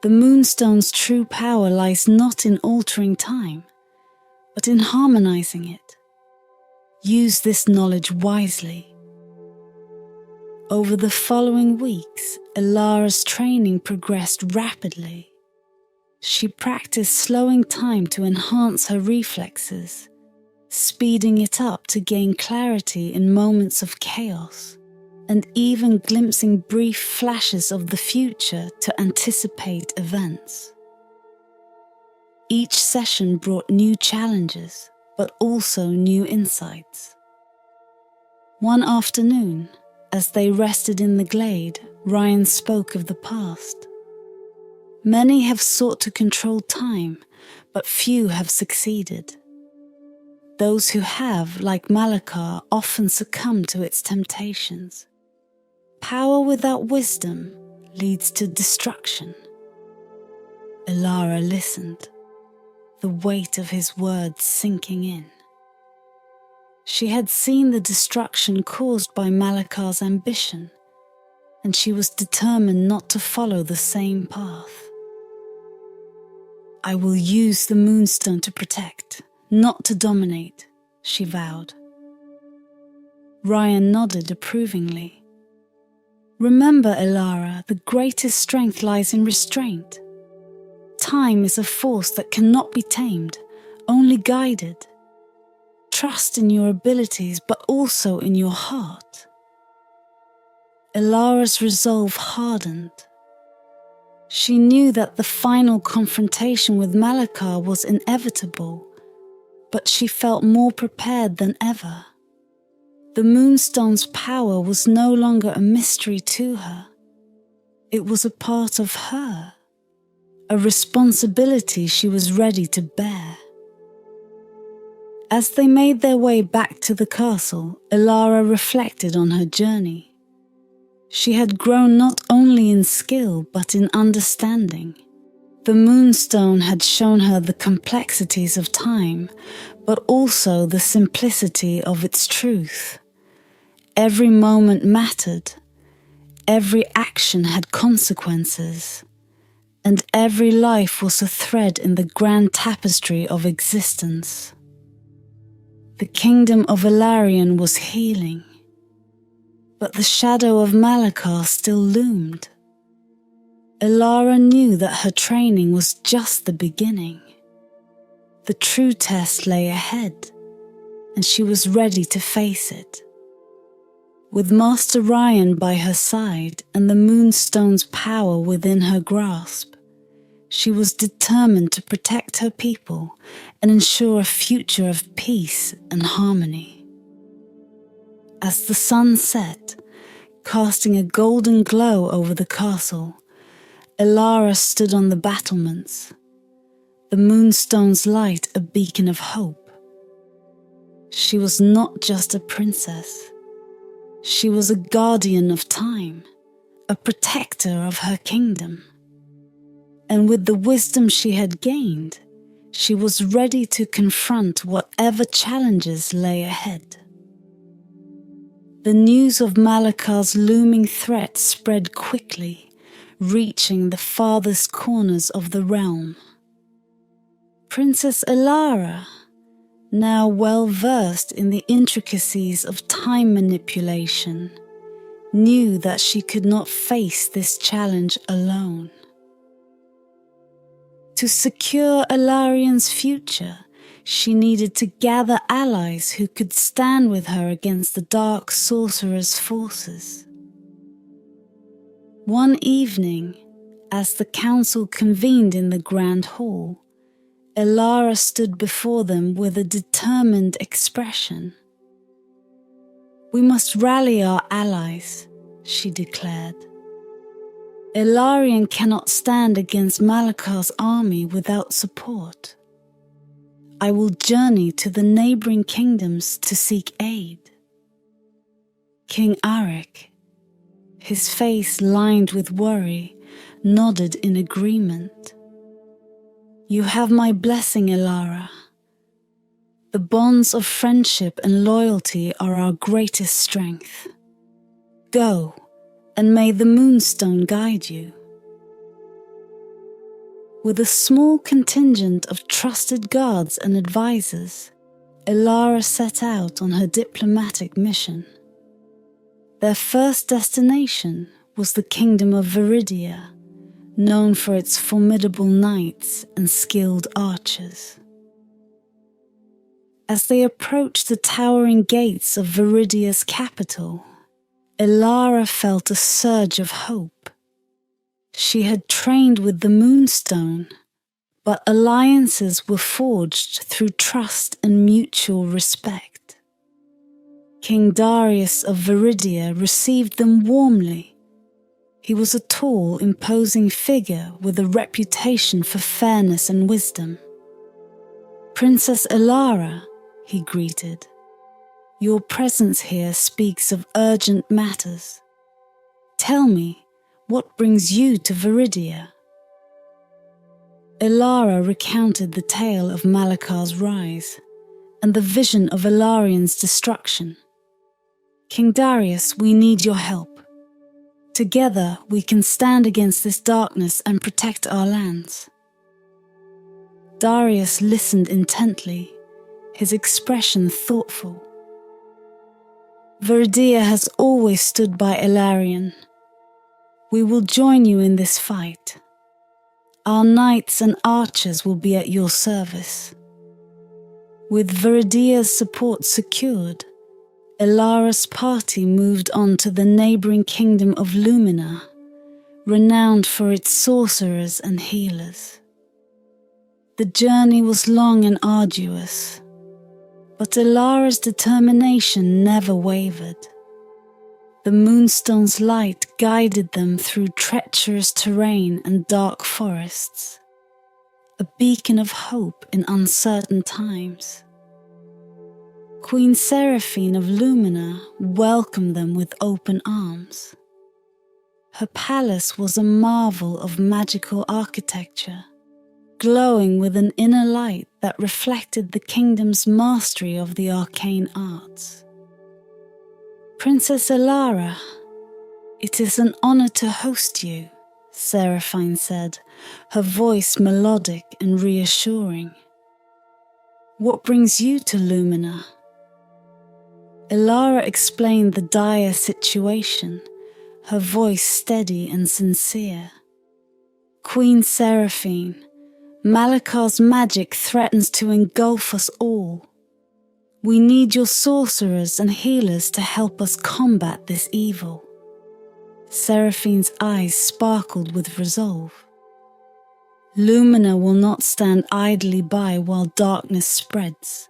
The Moonstone's true power lies not in altering time, but in harmonizing it. Use this knowledge wisely. Over the following weeks, Elara's training progressed rapidly. She practiced slowing time to enhance her reflexes, speeding it up to gain clarity in moments of chaos, and even glimpsing brief flashes of the future to anticipate events. Each session brought new challenges, but also new insights. One afternoon, as they rested in the glade, Ryan spoke of the past. Many have sought to control time, but few have succeeded. Those who have, like Malakar, often succumb to its temptations. Power without wisdom leads to destruction. Elara listened, the weight of his words sinking in. She had seen the destruction caused by Malakar's ambition, and she was determined not to follow the same path. I will use the Moonstone to protect, not to dominate, she vowed. Ryan nodded approvingly. Remember, Elara, the greatest strength lies in restraint. Time is a force that cannot be tamed, only guided. Trust in your abilities, but also in your heart. Elara's resolve hardened. She knew that the final confrontation with Malakar was inevitable, but she felt more prepared than ever. The Moonstone's power was no longer a mystery to her. It was a part of her, a responsibility she was ready to bear. As they made their way back to the castle, Elara reflected on her journey. She had grown not only in skill, but in understanding. The Moonstone had shown her the complexities of time, but also the simplicity of its truth. Every moment mattered, every action had consequences, and every life was a thread in the grand tapestry of existence. The kingdom of Elarion was healing, but the shadow of Malakar still loomed. Elara knew that her training was just the beginning. The true test lay ahead, and she was ready to face it. With Master Ryan by her side and the Moonstone's power within her grasp, she was determined to protect her people and ensure a future of peace and harmony. As the sun set, casting a golden glow over the castle, Elara stood on the battlements, the Moonstone's light a beacon of hope. She was not just a princess. She was a guardian of time, a protector of her kingdom. And with the wisdom she had gained, she was ready to confront whatever challenges lay ahead. The news of Malakar's looming threat spread quickly, reaching the farthest corners of the realm. Princess Elara, now well versed in the intricacies of time manipulation, knew that she could not face this challenge alone. To secure Elarion's future, she needed to gather allies who could stand with her against the dark sorcerer's forces. One evening, as the council convened in the grand hall, Elara stood before them with a determined expression. "We must rally our allies," she declared. "Elarion cannot stand against Malakar's army without support. I will journey to the neighboring kingdoms to seek aid." King Arik, his face lined with worry, nodded in agreement. "You have my blessing, Elara. The bonds of friendship and loyalty are our greatest strength. Go, and may the moonstone guide you. With a small contingent of trusted guards and advisors, Elara set out on her diplomatic mission. Their first destination was the kingdom of Viridia, known for its formidable knights and skilled archers. As they approached the towering gates of Viridia's capital, Elara felt a surge of hope. She had trained with the Moonstone, but alliances were forged through trust and mutual respect. King Darius of Viridia received them warmly. He was a tall, imposing figure with a reputation for fairness and wisdom. "Princess Elara," he greeted, "your presence here speaks of urgent matters. Tell me, what brings you to Viridia?" Elara recounted the tale of Malakar's rise and the vision of Elarian's destruction. "King Darius, we need your help. Together we can stand against this darkness and protect our lands." Darius listened intently, his expression thoughtful. "Viridia has always stood by Elarian. We will join you in this fight. Our knights and archers will be at your service." With Viridia's support secured, Elara's party moved on to the neighboring kingdom of Lumina, renowned for its sorcerers and healers. The journey was long and arduous, but Elara's determination never wavered. The Moonstone's light guided them through treacherous terrain and dark forests, a beacon of hope in uncertain times. Queen Seraphine of Lumina welcomed them with open arms. Her palace was a marvel of magical architecture, glowing with an inner light that reflected the kingdom's mastery of the arcane arts. "Princess Elara, it is an honor to host you," Seraphine said, her voice melodic and reassuring. "What brings you to Lumina?" Elara explained the dire situation, her voice steady and sincere. "Queen Seraphine, Malakar's magic threatens to engulf us all. We need your sorcerers and healers to help us combat this evil." Seraphine's eyes sparkled with resolve. "Lumina will not stand idly by while darkness spreads.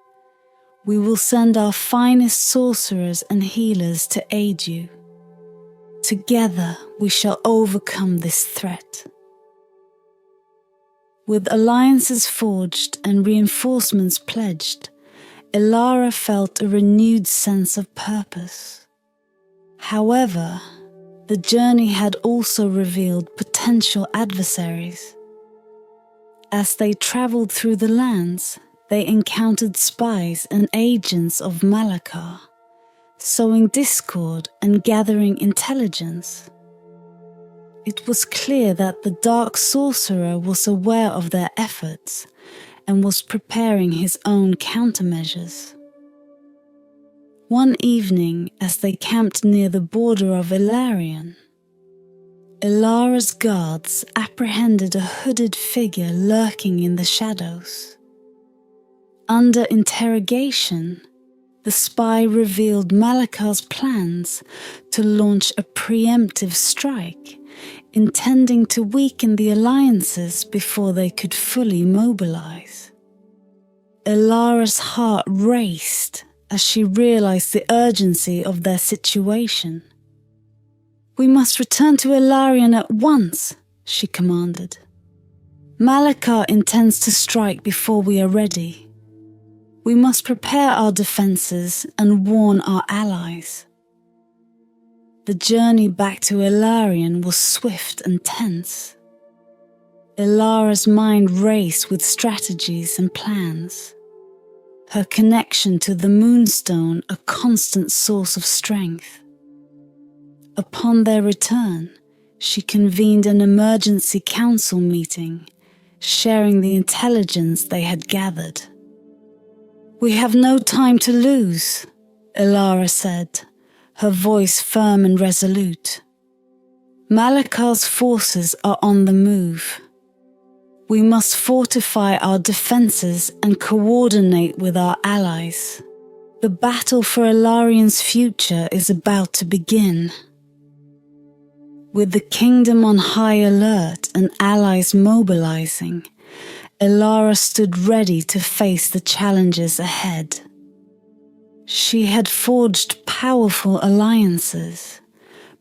We will send our finest sorcerers and healers to aid you. Together we shall overcome this threat." With alliances forged and reinforcements pledged, Elara felt a renewed sense of purpose. However, the journey had also revealed potential adversaries. As they traveled through the lands, they encountered spies and agents of Malakar, sowing discord and gathering intelligence. It was clear that the Dark Sorcerer was aware of their efforts and was preparing his own countermeasures. One evening, as they camped near the border of Elarion, Elara's guards apprehended a hooded figure lurking in the shadows. Under interrogation, the spy revealed Malakar's plans to launch a preemptive strike, intending to weaken the alliances before they could fully mobilize. Elara's heart raced as she realized the urgency of their situation. "We must return to Elarion at once," she commanded. "Malakar intends to strike before we are ready. We must prepare our defenses and warn our allies." The journey back to Elarion was swift and tense. Elara's mind raced with strategies and plans. her connection to the Moonstone a constant source of strength. Upon their return, she convened an emergency council meeting, sharing the intelligence they had gathered. "We have no time to lose," Elara said, her voice firm and resolute. "Malakar's forces are on the move. We must fortify our defenses and coordinate with our allies. The battle for Elarian's future is about to begin." With the kingdom on high alert and allies mobilizing, Elara stood ready to face the challenges ahead. She had forged powerful alliances,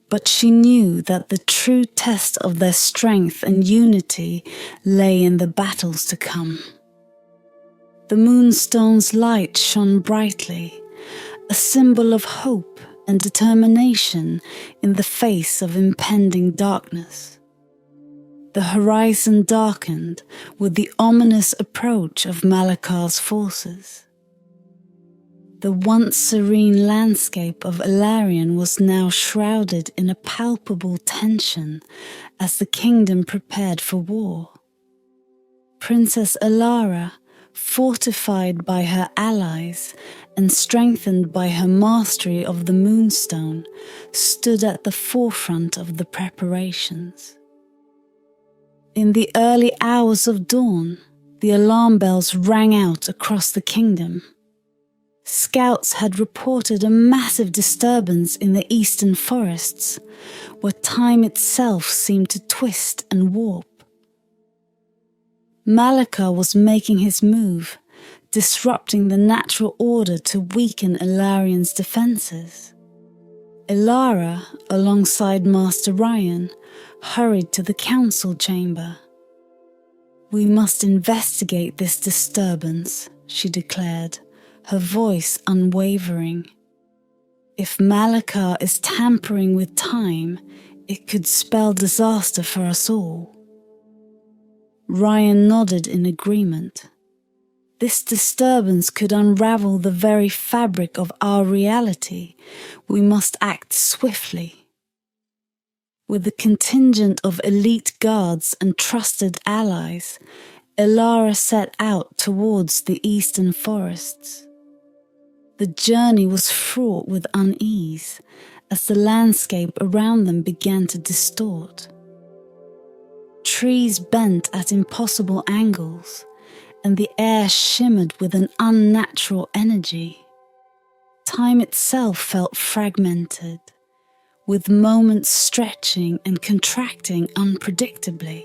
but she knew that the true test of their strength and unity lay in the battles to come. The Moonstone's light shone brightly, a symbol of hope and determination in the face of impending darkness. The horizon darkened with the ominous approach of Malakar's forces. The once serene landscape of Elarion was now shrouded in a palpable tension as the kingdom prepared for war. Princess Elara, fortified by her allies and strengthened by her mastery of the Moonstone, stood at the forefront of the preparations. In the early hours of dawn, the alarm bells rang out across the kingdom. Scouts had reported a massive disturbance in the eastern forests, where time itself seemed to twist and warp. Malakar was making his move, disrupting the natural order to weaken Elarion's defenses. Elara, alongside Master Ryan, hurried to the council chamber. "We must investigate this disturbance," she declared, her voice unwavering. "If Malakar is tampering with time, it could spell disaster for us all." Ryan nodded in agreement. "This disturbance could unravel the very fabric of our reality. We must act swiftly." With a contingent of elite guards and trusted allies, Elara set out towards the eastern forests. The journey was fraught with unease as the landscape around them began to distort. Trees bent at impossible angles, and the air shimmered with an unnatural energy. Time itself felt fragmented, with moments stretching and contracting unpredictably.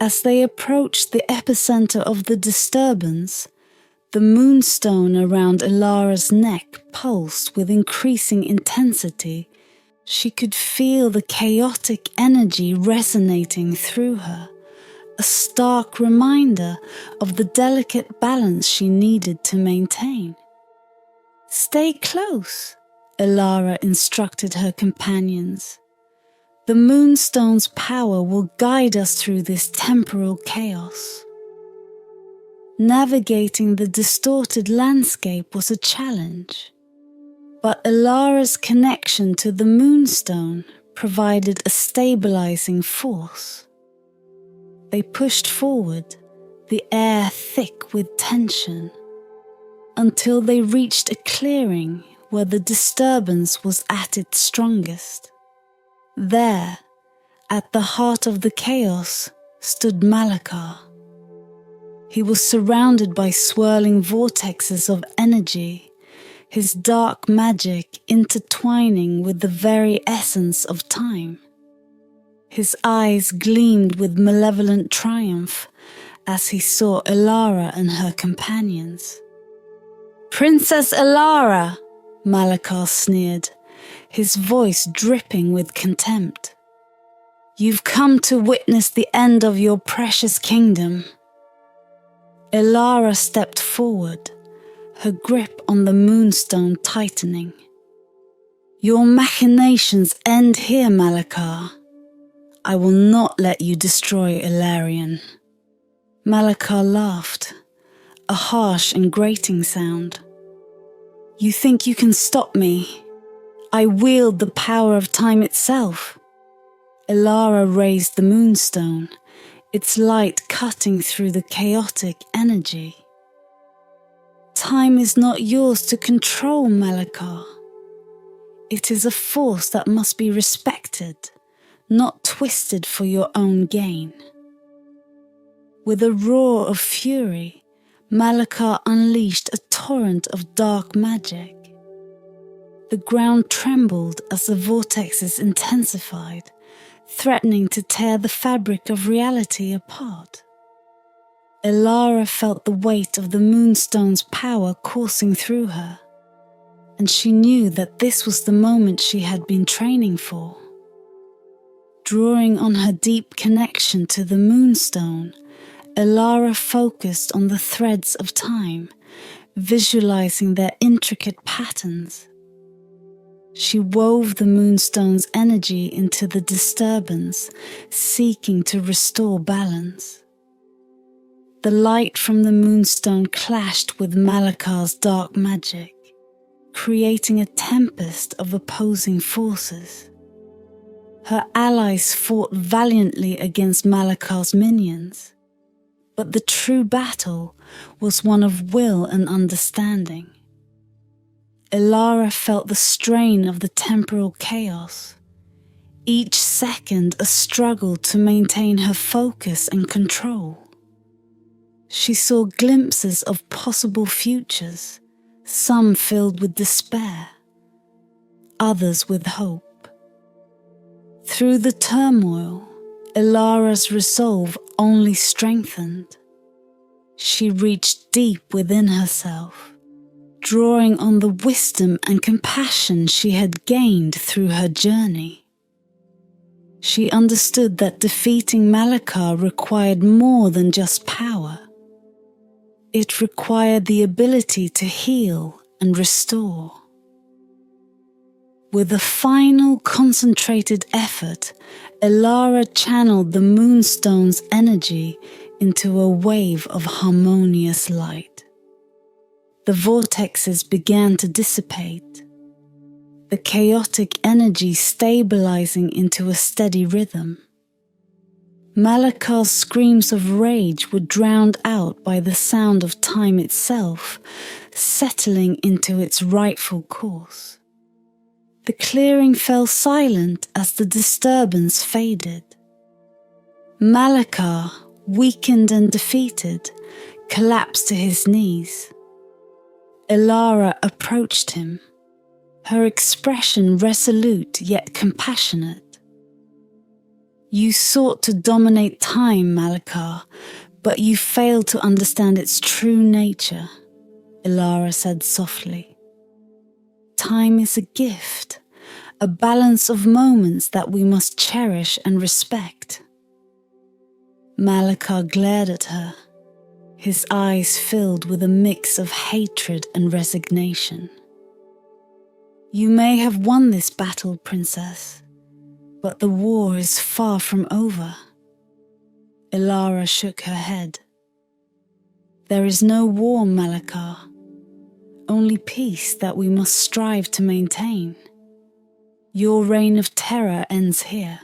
As they approached the epicenter of the disturbance, the moonstone around Elara's neck pulsed with increasing intensity. She could feel the chaotic energy resonating through her, a stark reminder of the delicate balance she needed to maintain. "Stay close," Elara instructed her companions. "The moonstone's power will guide us through this temporal chaos." Navigating the distorted landscape was a challenge, but Elara's connection to the Moonstone provided a stabilizing force. They pushed forward, the air thick with tension, until they reached a clearing where the disturbance was at its strongest. There, at the heart of the chaos, stood Malakar. He was surrounded by swirling vortexes of energy, his dark magic intertwining with the very essence of time. His eyes gleamed with malevolent triumph as he saw Elara and her companions. "Princess Elara!" Malakar sneered, his voice dripping with contempt. "You've come to witness the end of your precious kingdom." Elara stepped forward, her grip on the moonstone tightening. "Your machinations end here, Malakar. I will not let you destroy Elarion." Malakar laughed, a harsh and grating sound. "You think you can stop me? I wield the power of time itself." Elara raised the moonstone, its light cutting through the chaotic energy. "Time is not yours to control, Malakar. It is a force that must be respected, not twisted for your own gain." With a roar of fury, Malakar unleashed a torrent of dark magic. The ground trembled as the vortexes intensified, threatening to tear the fabric of reality apart. Elara felt the weight of the moonstone's power coursing through her, and she knew that this was the moment she had been training for. Drawing on her deep connection to the moonstone, Elara focused on the threads of time, visualizing their intricate patterns. She wove the moonstone's energy into the disturbance, seeking to restore balance. The light from the moonstone clashed with Malakar's dark magic, creating a tempest of opposing forces. Her allies fought valiantly against Malakar's minions, but the true battle was one of will and understanding. Elara felt the strain of the temporal chaos, each second a struggle to maintain her focus and control. She saw glimpses of possible futures, some filled with despair, others with hope. Through the turmoil, Elara's resolve only strengthened. She reached deep within herself, drawing on the wisdom and compassion she had gained through her journey. She understood that defeating Malakar required more than just power. It required the ability to heal and restore. With a final concentrated effort, Elara channeled the moonstone's energy into a wave of harmonious light. The vortexes began to dissipate, the chaotic energy stabilizing into a steady rhythm. Malakar's screams of rage were drowned out by the sound of time itself, settling into its rightful course. The clearing fell silent as the disturbance faded. Malakar, weakened and defeated, collapsed to his knees. Elara approached him, her expression resolute yet compassionate. "You sought to dominate time, Malakar, but you failed to understand its true nature," Elara said softly. "Time is a gift, a balance of moments that we must cherish and respect." Malakar glared at her, his eyes filled with a mix of hatred and resignation. "You may have won this battle, Princess, but the war is far from over." Elara shook her head. "There is no war, Malakar, only peace that we must strive to maintain. Your reign of terror ends here."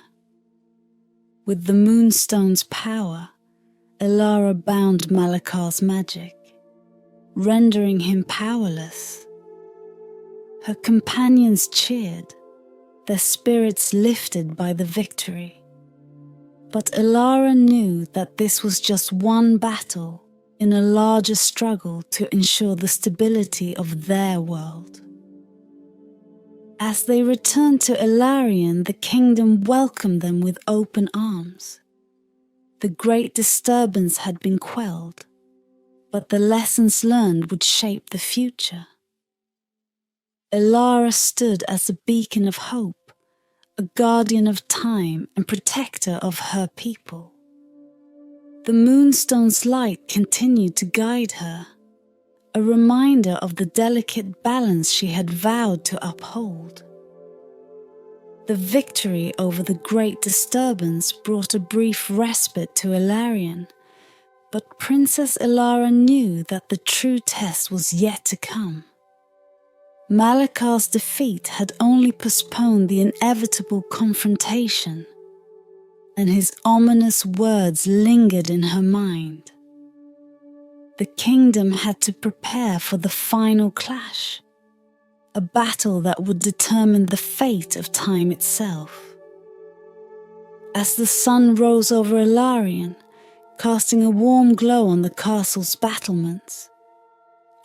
With the moonstone's power, Elara bound Malakar's magic, rendering him powerless. Her companions cheered, their spirits lifted by the victory. But Elara knew that this was just one battle in a larger struggle to ensure the stability of their world. As they returned to Elarian, the kingdom welcomed them with open arms. The great disturbance had been quelled, but the lessons learned would shape the future. Elara stood as a beacon of hope, a guardian of time and protector of her people. The moonstone's light continued to guide her, a reminder of the delicate balance she had vowed to uphold. The victory over the great disturbance brought a brief respite to Elarian, But Princess Ilara knew that the true test was yet to come. Malakar's defeat had only postponed the inevitable confrontation, and his ominous words lingered in her mind. The kingdom had to prepare for the final clash, a battle that would determine the fate of time itself. As the sun rose over Ilarion, casting a warm glow on the castle's battlements,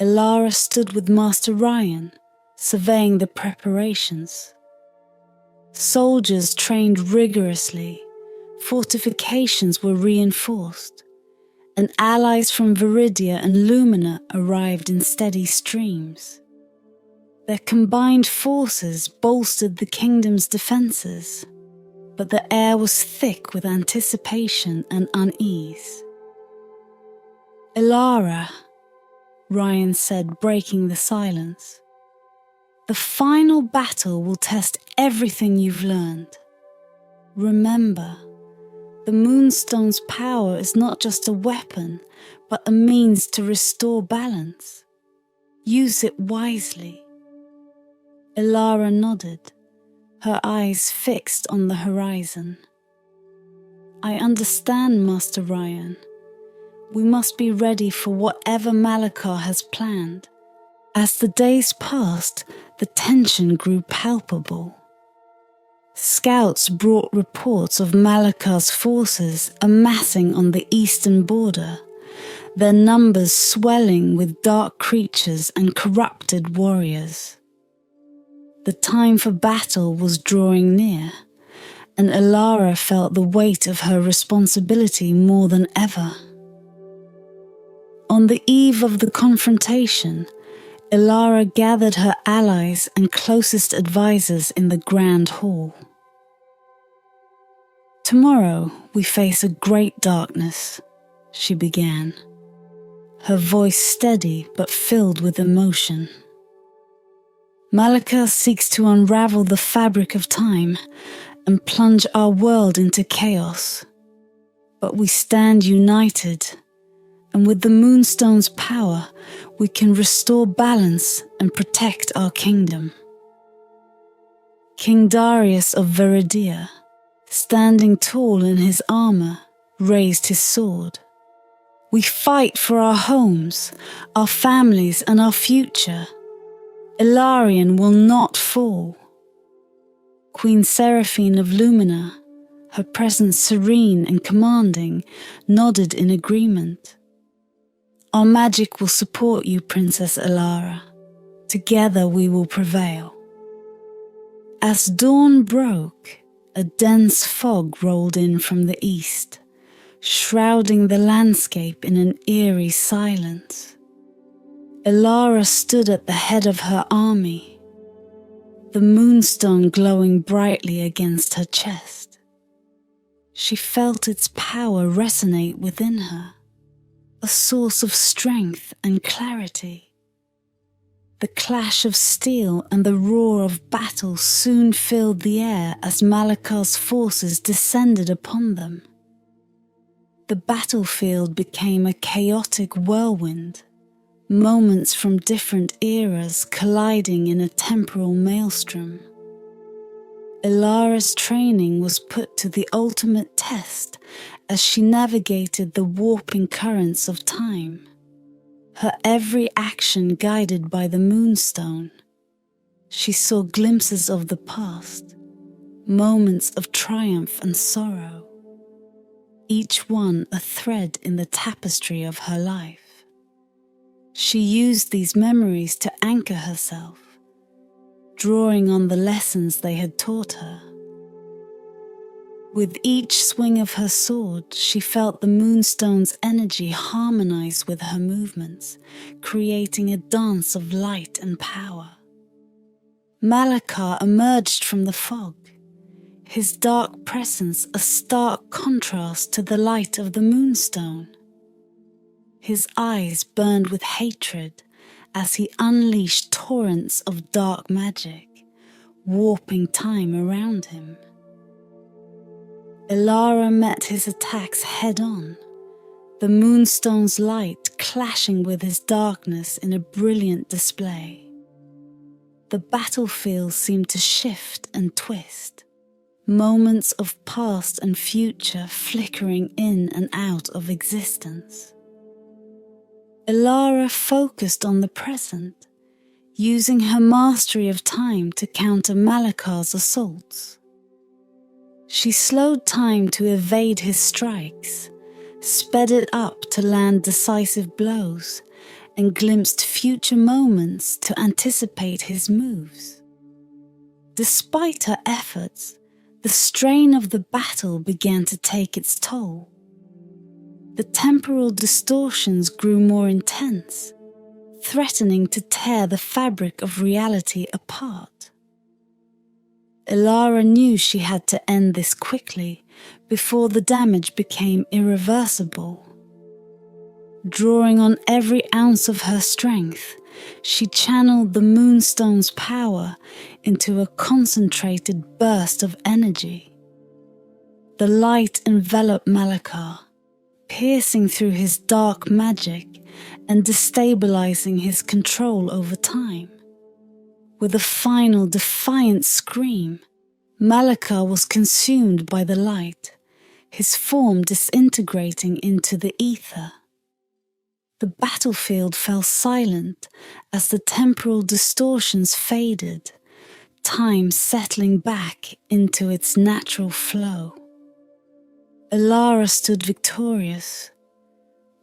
Ilara stood with Master Ryan, surveying the preparations. Soldiers trained rigorously, fortifications were reinforced, and allies from Viridia and Lumina arrived in steady streams. Their combined forces bolstered the kingdom's defences, but the air was thick with anticipation and unease. "Ilara," Ryan said, breaking the silence, "the final battle will test everything you've learned. Remember, the Moonstone's power is not just a weapon, but a means to restore balance. Use it wisely." Ilara nodded, her eyes fixed on the horizon. "I understand, Master Ryan. We must be ready for whatever Malakar has planned." As the days passed, the tension grew palpable. Scouts brought reports of Malakar's forces amassing on the eastern border, their numbers swelling with dark creatures and corrupted warriors. The time for battle was drawing near, and Ilara felt the weight of her responsibility more than ever. On the eve of the confrontation, Ilara gathered her allies and closest advisors in the Grand Hall. "Tomorrow we face a great darkness," she began, her voice steady but filled with emotion. "Malakar seeks to unravel the fabric of time and plunge our world into chaos. But we stand united, and with the Moonstone's power, we can restore balance and protect our kingdom." King Darius of Viridia, standing tall in his armor, raised his sword. "We fight for our homes, our families, and our future. Ilarion will not fall." Queen Seraphine of Lumina, her presence serene and commanding, nodded in agreement. "Our magic will support you, Princess Ilara. Together we will prevail." As dawn broke, a dense fog rolled in from the east, shrouding the landscape in an eerie silence. Ilara stood at the head of her army, the moonstone glowing brightly against her chest. She felt its power resonate within her, a source of strength and clarity. The clash of steel and the roar of battle soon filled the air as Malakar's forces descended upon them. The battlefield became a chaotic whirlwind, moments from different eras colliding in a temporal maelstrom. Ilara's training was put to the ultimate test as she navigated the warping currents of time, her every action guided by the Moonstone. She saw glimpses of the past, moments of triumph and sorrow, each one a thread in the tapestry of her life. She used these memories to anchor herself, drawing on the lessons they had taught her. With each swing of her sword, she felt the Moonstone's energy harmonize with her movements, creating a dance of light and power. Malakar emerged from the fog, his dark presence a stark contrast to the light of the Moonstone. His eyes burned with hatred as he unleashed torrents of dark magic, warping time around him. Ilara met his attacks head-on, the moonstone's light clashing with his darkness in a brilliant display. The battlefield seemed to shift and twist, moments of past and future flickering in and out of existence. Elara focused on the present, using her mastery of time to counter Malakar's assaults. She slowed time to evade his strikes, sped it up to land decisive blows, and glimpsed future moments to anticipate his moves. Despite her efforts, the strain of the battle began to take its toll. The temporal distortions grew more intense, threatening to tear the fabric of reality apart. Elara knew she had to end this quickly before the damage became irreversible. Drawing on every ounce of her strength, she channeled the moonstone's power into a concentrated burst of energy. The light enveloped Malakar, piercing through his dark magic and destabilizing his control over time. With a final defiant scream, Malakar was consumed by the light, his form disintegrating into the ether. The battlefield fell silent as the temporal distortions faded, time settling back into its natural flow. Elara stood victorious,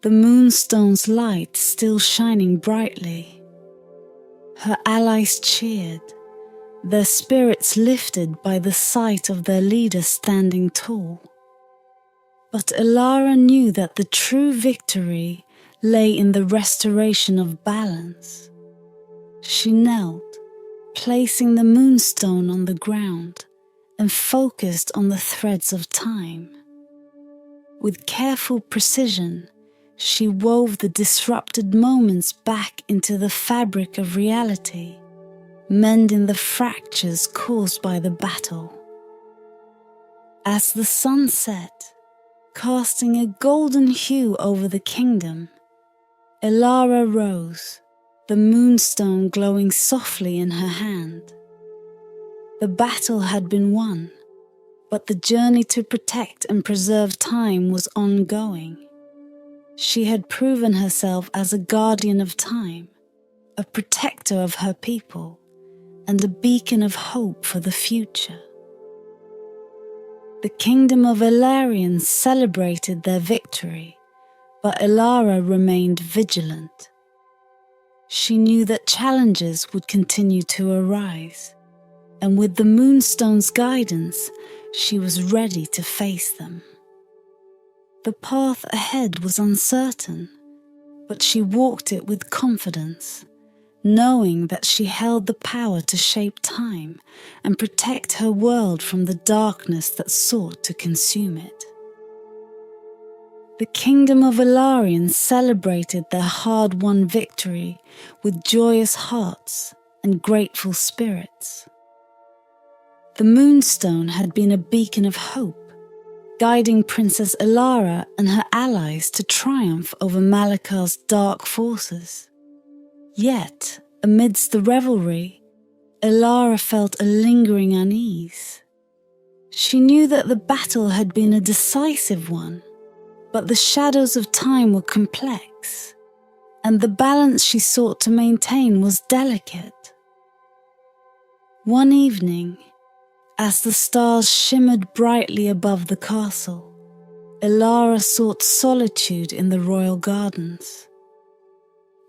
the moonstone's light still shining brightly. Her allies cheered, their spirits lifted by the sight of their leader standing tall. But Elara knew that the true victory lay in the restoration of balance. She knelt, placing the moonstone on the ground, and focused on the threads of time. With careful precision, she wove the disrupted moments back into the fabric of reality, mending the fractures caused by the battle. As the sun set, casting a golden hue over the kingdom, Elara rose, the moonstone glowing softly in her hand. The battle had been won, but the journey to protect and preserve time was ongoing. She had proven herself as a guardian of time, a protector of her people, and a beacon of hope for the future. The kingdom of Elarian celebrated their victory, but Elara remained vigilant. She knew that challenges would continue to arise, and with the moonstone's guidance, she was ready to face them. The path ahead was uncertain, but she walked it with confidence, knowing that she held the power to shape time and protect her world from the darkness that sought to consume it. The kingdom of Elarian celebrated their hard-won victory with joyous hearts and grateful spirits. The moonstone had been a beacon of hope, guiding Princess Elara and her allies to triumph over Malakar's dark forces. Yet, amidst the revelry, Elara felt a lingering unease. She knew that the battle had been a decisive one, but the shadows of time were complex, and the balance she sought to maintain was delicate. One evening, as the stars shimmered brightly above the castle, Elara sought solitude in the royal gardens.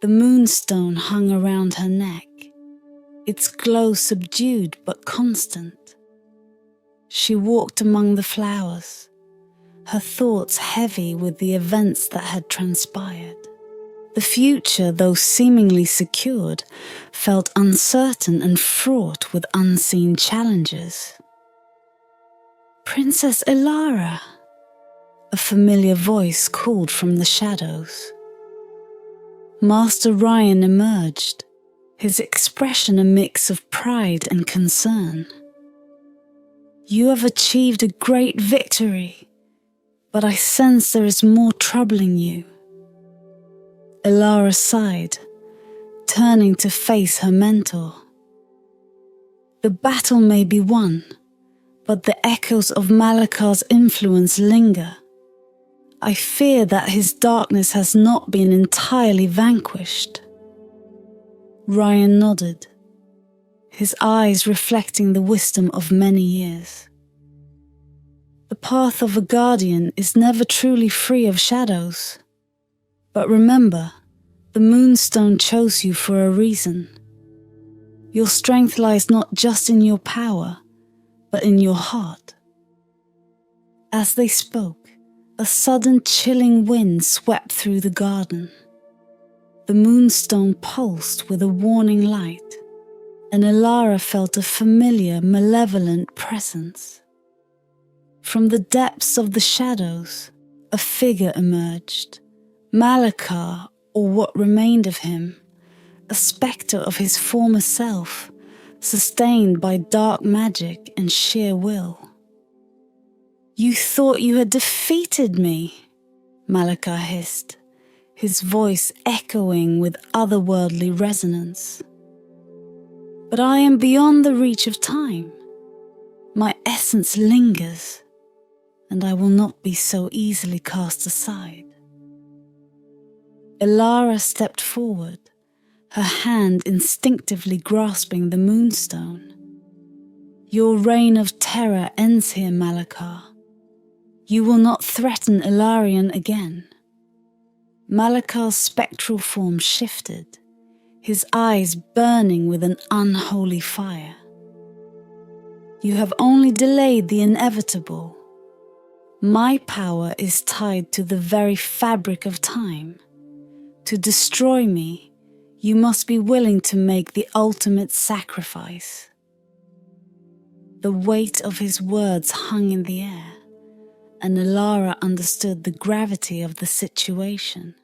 The moonstone hung around her neck, its glow subdued but constant. She walked among the flowers, her thoughts heavy with the events that had transpired. The future, though seemingly secured, felt uncertain and fraught with unseen challenges. "Princess Elara," a familiar voice called from the shadows. Master Ryan emerged, his expression a mix of pride and concern. "You have achieved a great victory. but I sense there is more troubling you." Elara sighed, turning to face her mentor. "The battle may be won, but the echoes of Malakar's influence linger. I fear that his darkness has not been entirely vanquished." Ryan nodded, his eyes reflecting the wisdom of many years. "The path of a guardian is never truly free of shadows. But remember, the Moonstone chose you for a reason. Your strength lies not just in your power, but in your heart." As they spoke, a sudden chilling wind swept through the garden. The Moonstone pulsed with a warning light, and Elara felt a familiar, malevolent presence. From the depths of the shadows, a figure emerged, Malakar, or what remained of him, a spectre of his former self, sustained by dark magic and sheer will. "You thought you had defeated me," Malakar hissed, his voice echoing with otherworldly resonance. "But I am beyond the reach of time. My essence lingers, and I will not be so easily cast aside." Elara stepped forward, her hand instinctively grasping the Moonstone. "Your reign of terror ends here, Malakar. You will not threaten Ilarion again." Malakar's spectral form shifted, his eyes burning with an unholy fire. "You have only delayed the inevitable. My power is tied to the very fabric of time. To destroy me, you must be willing to make the ultimate sacrifice." The weight of his words hung in the air, and Elara understood the gravity of the situation.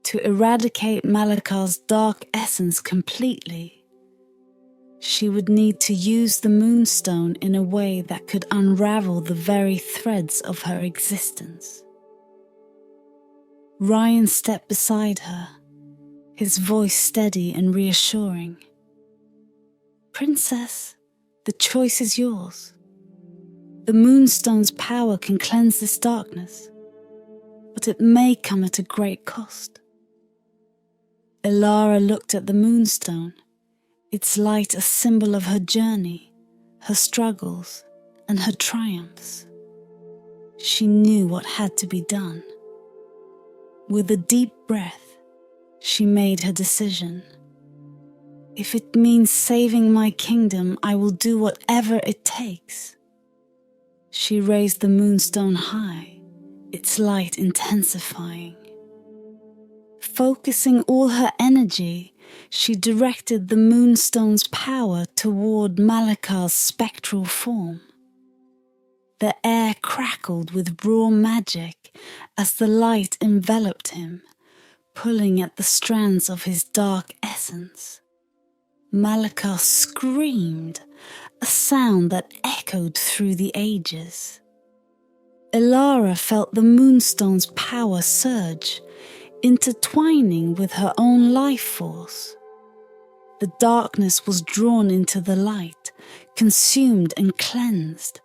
To eradicate Malakar's dark essence completely, she would need to use the Moonstone in a way that could unravel the very threads of her existence. Ryan stepped beside her, his voice steady and reassuring. "Princess, the choice is yours. The Moonstone's power can cleanse this darkness, but it may come at a great cost." Elara looked at the Moonstone, its light a symbol of her journey, her struggles, and her triumphs. She knew what had to be done. With a deep breath, she made her decision. "If it means saving my kingdom, I will do whatever it takes." She raised the Moonstone high, its light intensifying. Focusing all her energy, she directed the Moonstone's power toward Malakar's spectral form. The air crackled with raw magic as the light enveloped him, pulling at the strands of his dark essence. Malakar screamed, a sound that echoed through the ages. Elara felt the Moonstone's power surge, intertwining with her own life force. The darkness was drawn into the light, consumed and cleansed,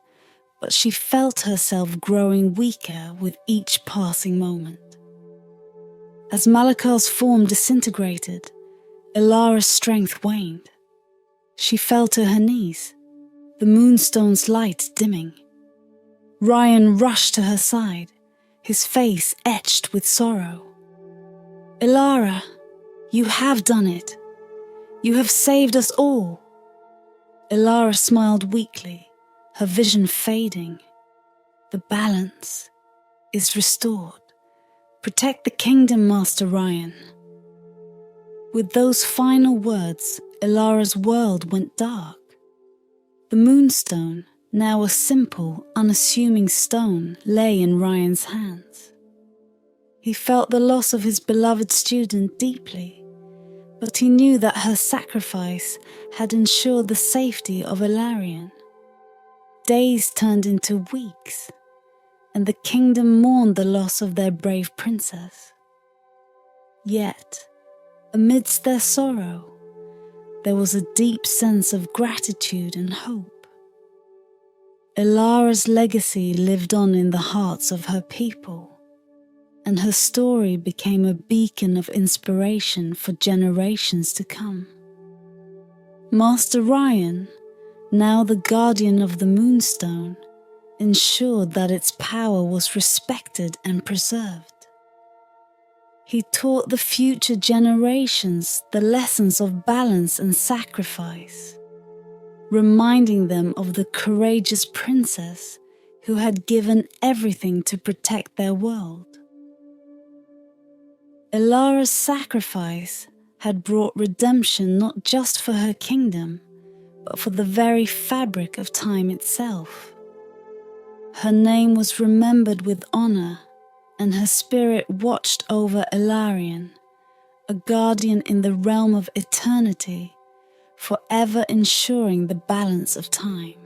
but she felt herself growing weaker with each passing moment. As Malakar's form disintegrated, Elara's strength waned. She fell to her knees, the Moonstone's light dimming. Ryan rushed to her side, his face etched with sorrow. "Elara, you have done it. You have saved us all." Elara smiled weakly, her vision fading. "The balance is restored. Protect the kingdom, Master Ryan." With those final words, Elara's world went dark. The Moonstone, now a simple, unassuming stone, lay in Ryan's hands. He felt the loss of his beloved student deeply, but he knew that her sacrifice had ensured the safety of Ilarion. Days turned into weeks, and the kingdom mourned the loss of their brave princess. Yet, amidst their sorrow, there was a deep sense of gratitude and hope. Elara's legacy lived on in the hearts of her people, and her story became a beacon of inspiration for generations to come. Master Ryan, now the guardian of the Moonstone, ensured that its power was respected and preserved. He taught the future generations the lessons of balance and sacrifice, reminding them of the courageous princess who had given everything to protect their world. Elara's sacrifice had brought redemption not just for her kingdom, but for the very fabric of time itself. Her name was remembered with honor, and her spirit watched over Elarian, a guardian in the realm of eternity, forever ensuring the balance of time.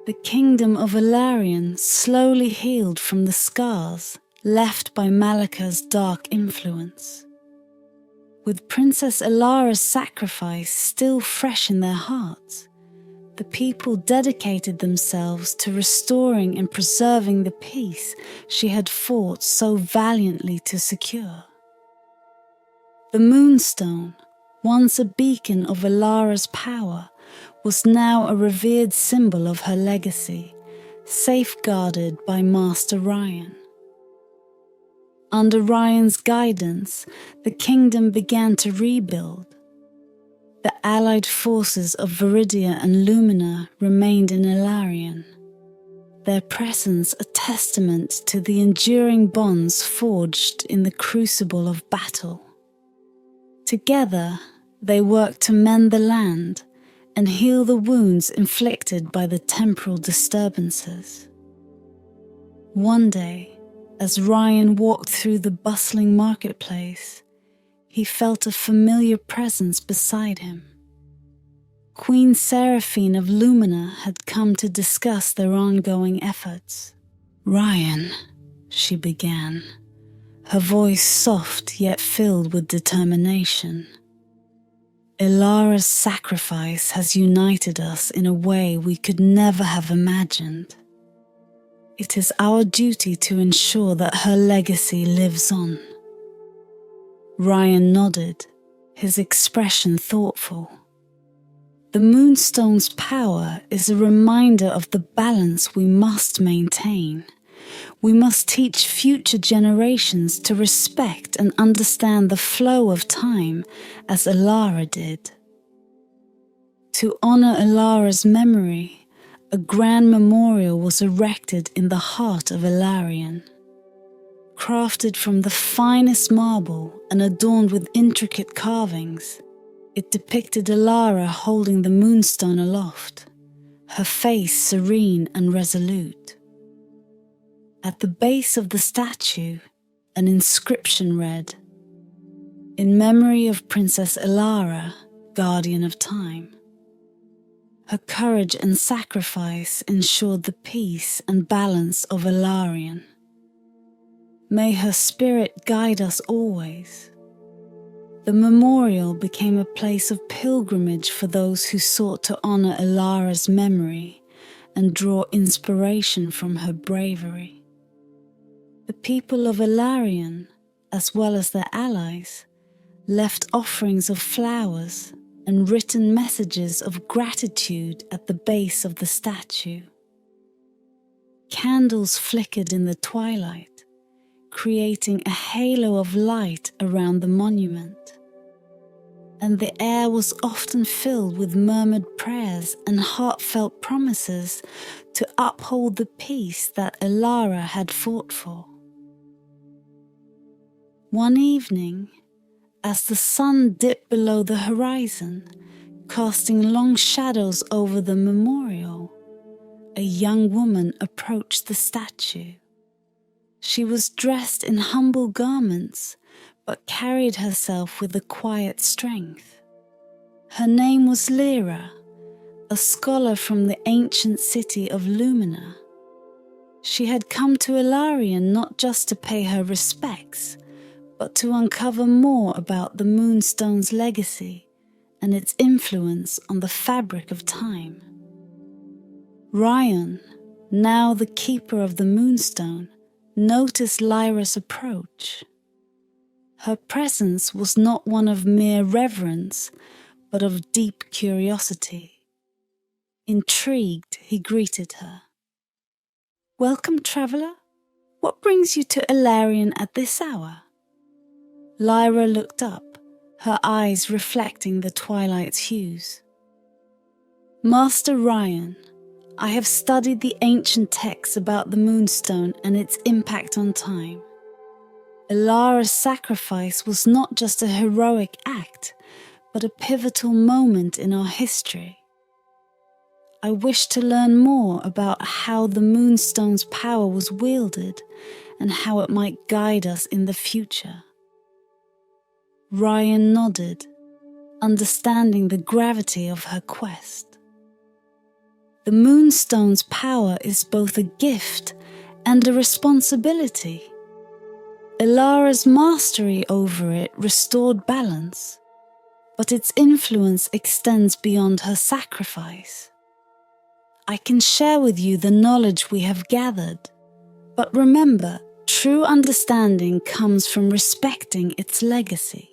The kingdom of Elarian slowly healed from the scars left by Malika's dark influence. With Princess Elara's sacrifice still fresh in their hearts, the people dedicated themselves to restoring and preserving the peace she had fought so valiantly to secure. The Moonstone, once a beacon of Elara's power, was now a revered symbol of her legacy, safeguarded by Master Ryan. Under Ryan's guidance, the kingdom began to rebuild. The allied forces of Viridia and Lumina remained in Elarian, their presence a testament to the enduring bonds forged in the crucible of battle. Together, they worked to mend the land and heal the wounds inflicted by the temporal disturbances. One day, as Ryan walked through the bustling marketplace, he felt a familiar presence beside him. Queen Seraphine of Lumina had come to discuss their ongoing efforts. "Ryan," she began, her voice soft yet filled with determination. "Elara's sacrifice has united us in a way we could never have imagined. It is our duty to ensure that her legacy lives on." Ryan nodded, his expression thoughtful. The Moonstone's power is a reminder of the balance we must maintain. We must teach future generations to respect and understand the flow of time as Elara did. To honor Elara's memory, a grand memorial was erected in the heart of Elarian. Crafted from the finest marble and adorned with intricate carvings, it depicted Elara holding the Moonstone aloft, her face serene and resolute. At the base of the statue, an inscription read, "In memory of Princess Elara, Guardian of Time." Her courage and sacrifice ensured the peace and balance of Elarian. May her spirit guide us always. The memorial became a place of pilgrimage for those who sought to honor Elara's memory and draw inspiration from her bravery. The people of Elarian, as well as their allies, left offerings of flowers and written messages of gratitude at the base of the statue. Candles flickered in the twilight, creating a halo of light around the monument. And the air was often filled with murmured prayers and heartfelt promises to uphold the peace that Elara had fought for. One evening, as the sun dipped below the horizon, casting long shadows over the memorial, a young woman approached the statue. She was dressed in humble garments, but carried herself with a quiet strength. Her name was Lyra, a scholar from the ancient city of Lumina. She had come to Ilarion not just to pay her respects, but to uncover more about the Moonstone's legacy and its influence on the fabric of time. Ryan, now the keeper of the Moonstone, noticed Lyra's approach. Her presence was not one of mere reverence, but of deep curiosity. Intrigued, he greeted her. "Welcome, traveller. What brings you to Ilarion at this hour?" Lyra looked up, her eyes reflecting the twilight's hues. "Master Ryan, I have studied the ancient texts about the Moonstone and its impact on time. Ilara's sacrifice was not just a heroic act, but a pivotal moment in our history. I wish to learn more about how the Moonstone's power was wielded and how it might guide us in the future." Ryan nodded, understanding the gravity of her quest. The Moonstone's power is both a gift and a responsibility. Ilara's mastery over it restored balance, but its influence extends beyond her sacrifice. I can share with you the knowledge we have gathered, but remember, true understanding comes from respecting its legacy.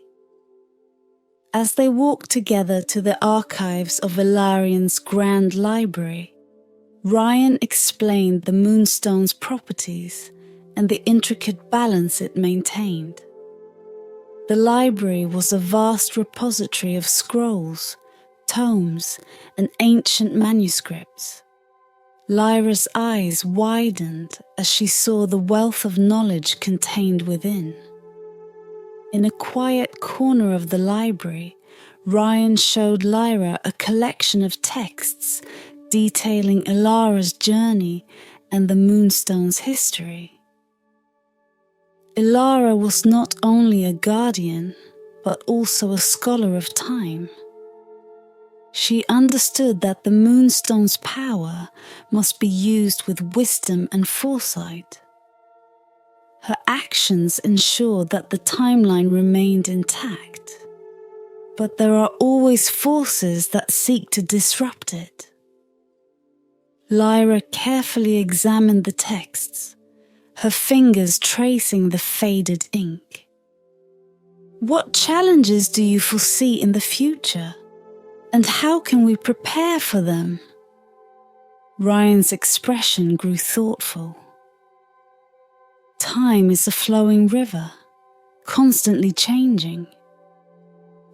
As they walked together to the archives of Ilarion's Grand Library, Ryan explained the Moonstone's properties and the intricate balance it maintained. The library was a vast repository of scrolls, tomes, and ancient manuscripts. Lyra's eyes widened as she saw the wealth of knowledge contained within. In a quiet corner of the library, Ryan showed Lyra a collection of texts detailing Ilara's journey and the Moonstone's history. Ilara was not only a guardian, but also a scholar of time. She understood that the Moonstone's power must be used with wisdom and foresight. Her actions ensured that the timeline remained intact, but there are always forces that seek to disrupt it. Lyra carefully examined the texts, her fingers tracing the faded ink. "What challenges do you foresee in the future? And how can we prepare for them?" Ryan's expression grew thoughtful. Time is a flowing river, constantly changing.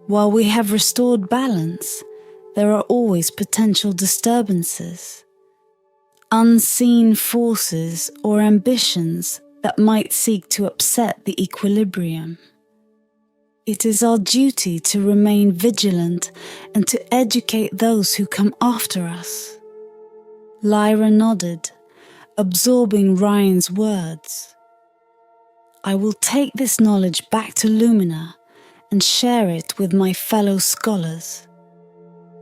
While we have restored balance, there are always potential disturbances, unseen forces or ambitions that might seek to upset the equilibrium. It is our duty to remain vigilant and to educate those who come after us. Lyra nodded, absorbing Ryan's words. "I will take this knowledge back to Lumina and share it with my fellow scholars.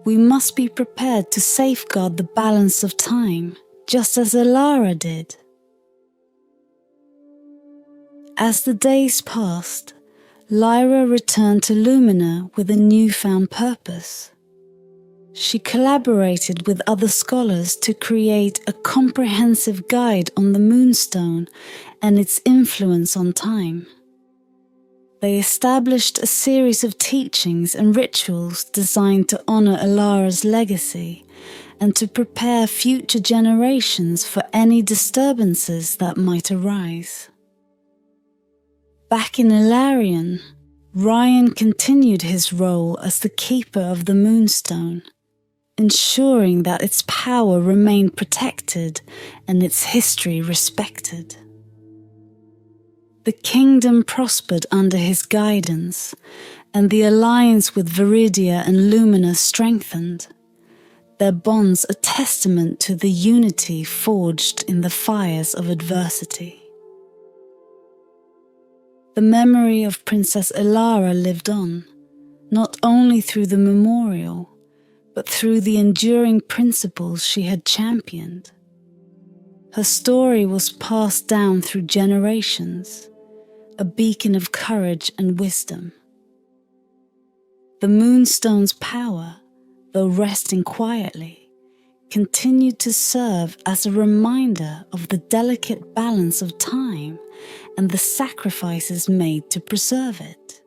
We must be prepared to safeguard the balance of time, just as Ilara did." As the days passed, Lyra returned to Lumina with a newfound purpose. She collaborated with other scholars to create a comprehensive guide on the Moonstone and its influence on time. They established a series of teachings and rituals designed to honor Ilara's legacy and to prepare future generations for any disturbances that might arise. Back in Ilarion, Ryan continued his role as the keeper of the Moonstone, ensuring that its power remained protected and its history respected. The kingdom prospered under his guidance, and the alliance with Viridia and Lumina strengthened, their bonds a testament to the unity forged in the fires of adversity. The memory of Princess Ilara lived on, not only through the memorial, but through the enduring principles she had championed. Her story was passed down through generations, a beacon of courage and wisdom. The Moonstone's power, though resting quietly, continued to serve as a reminder of the delicate balance of time and the sacrifices made to preserve it.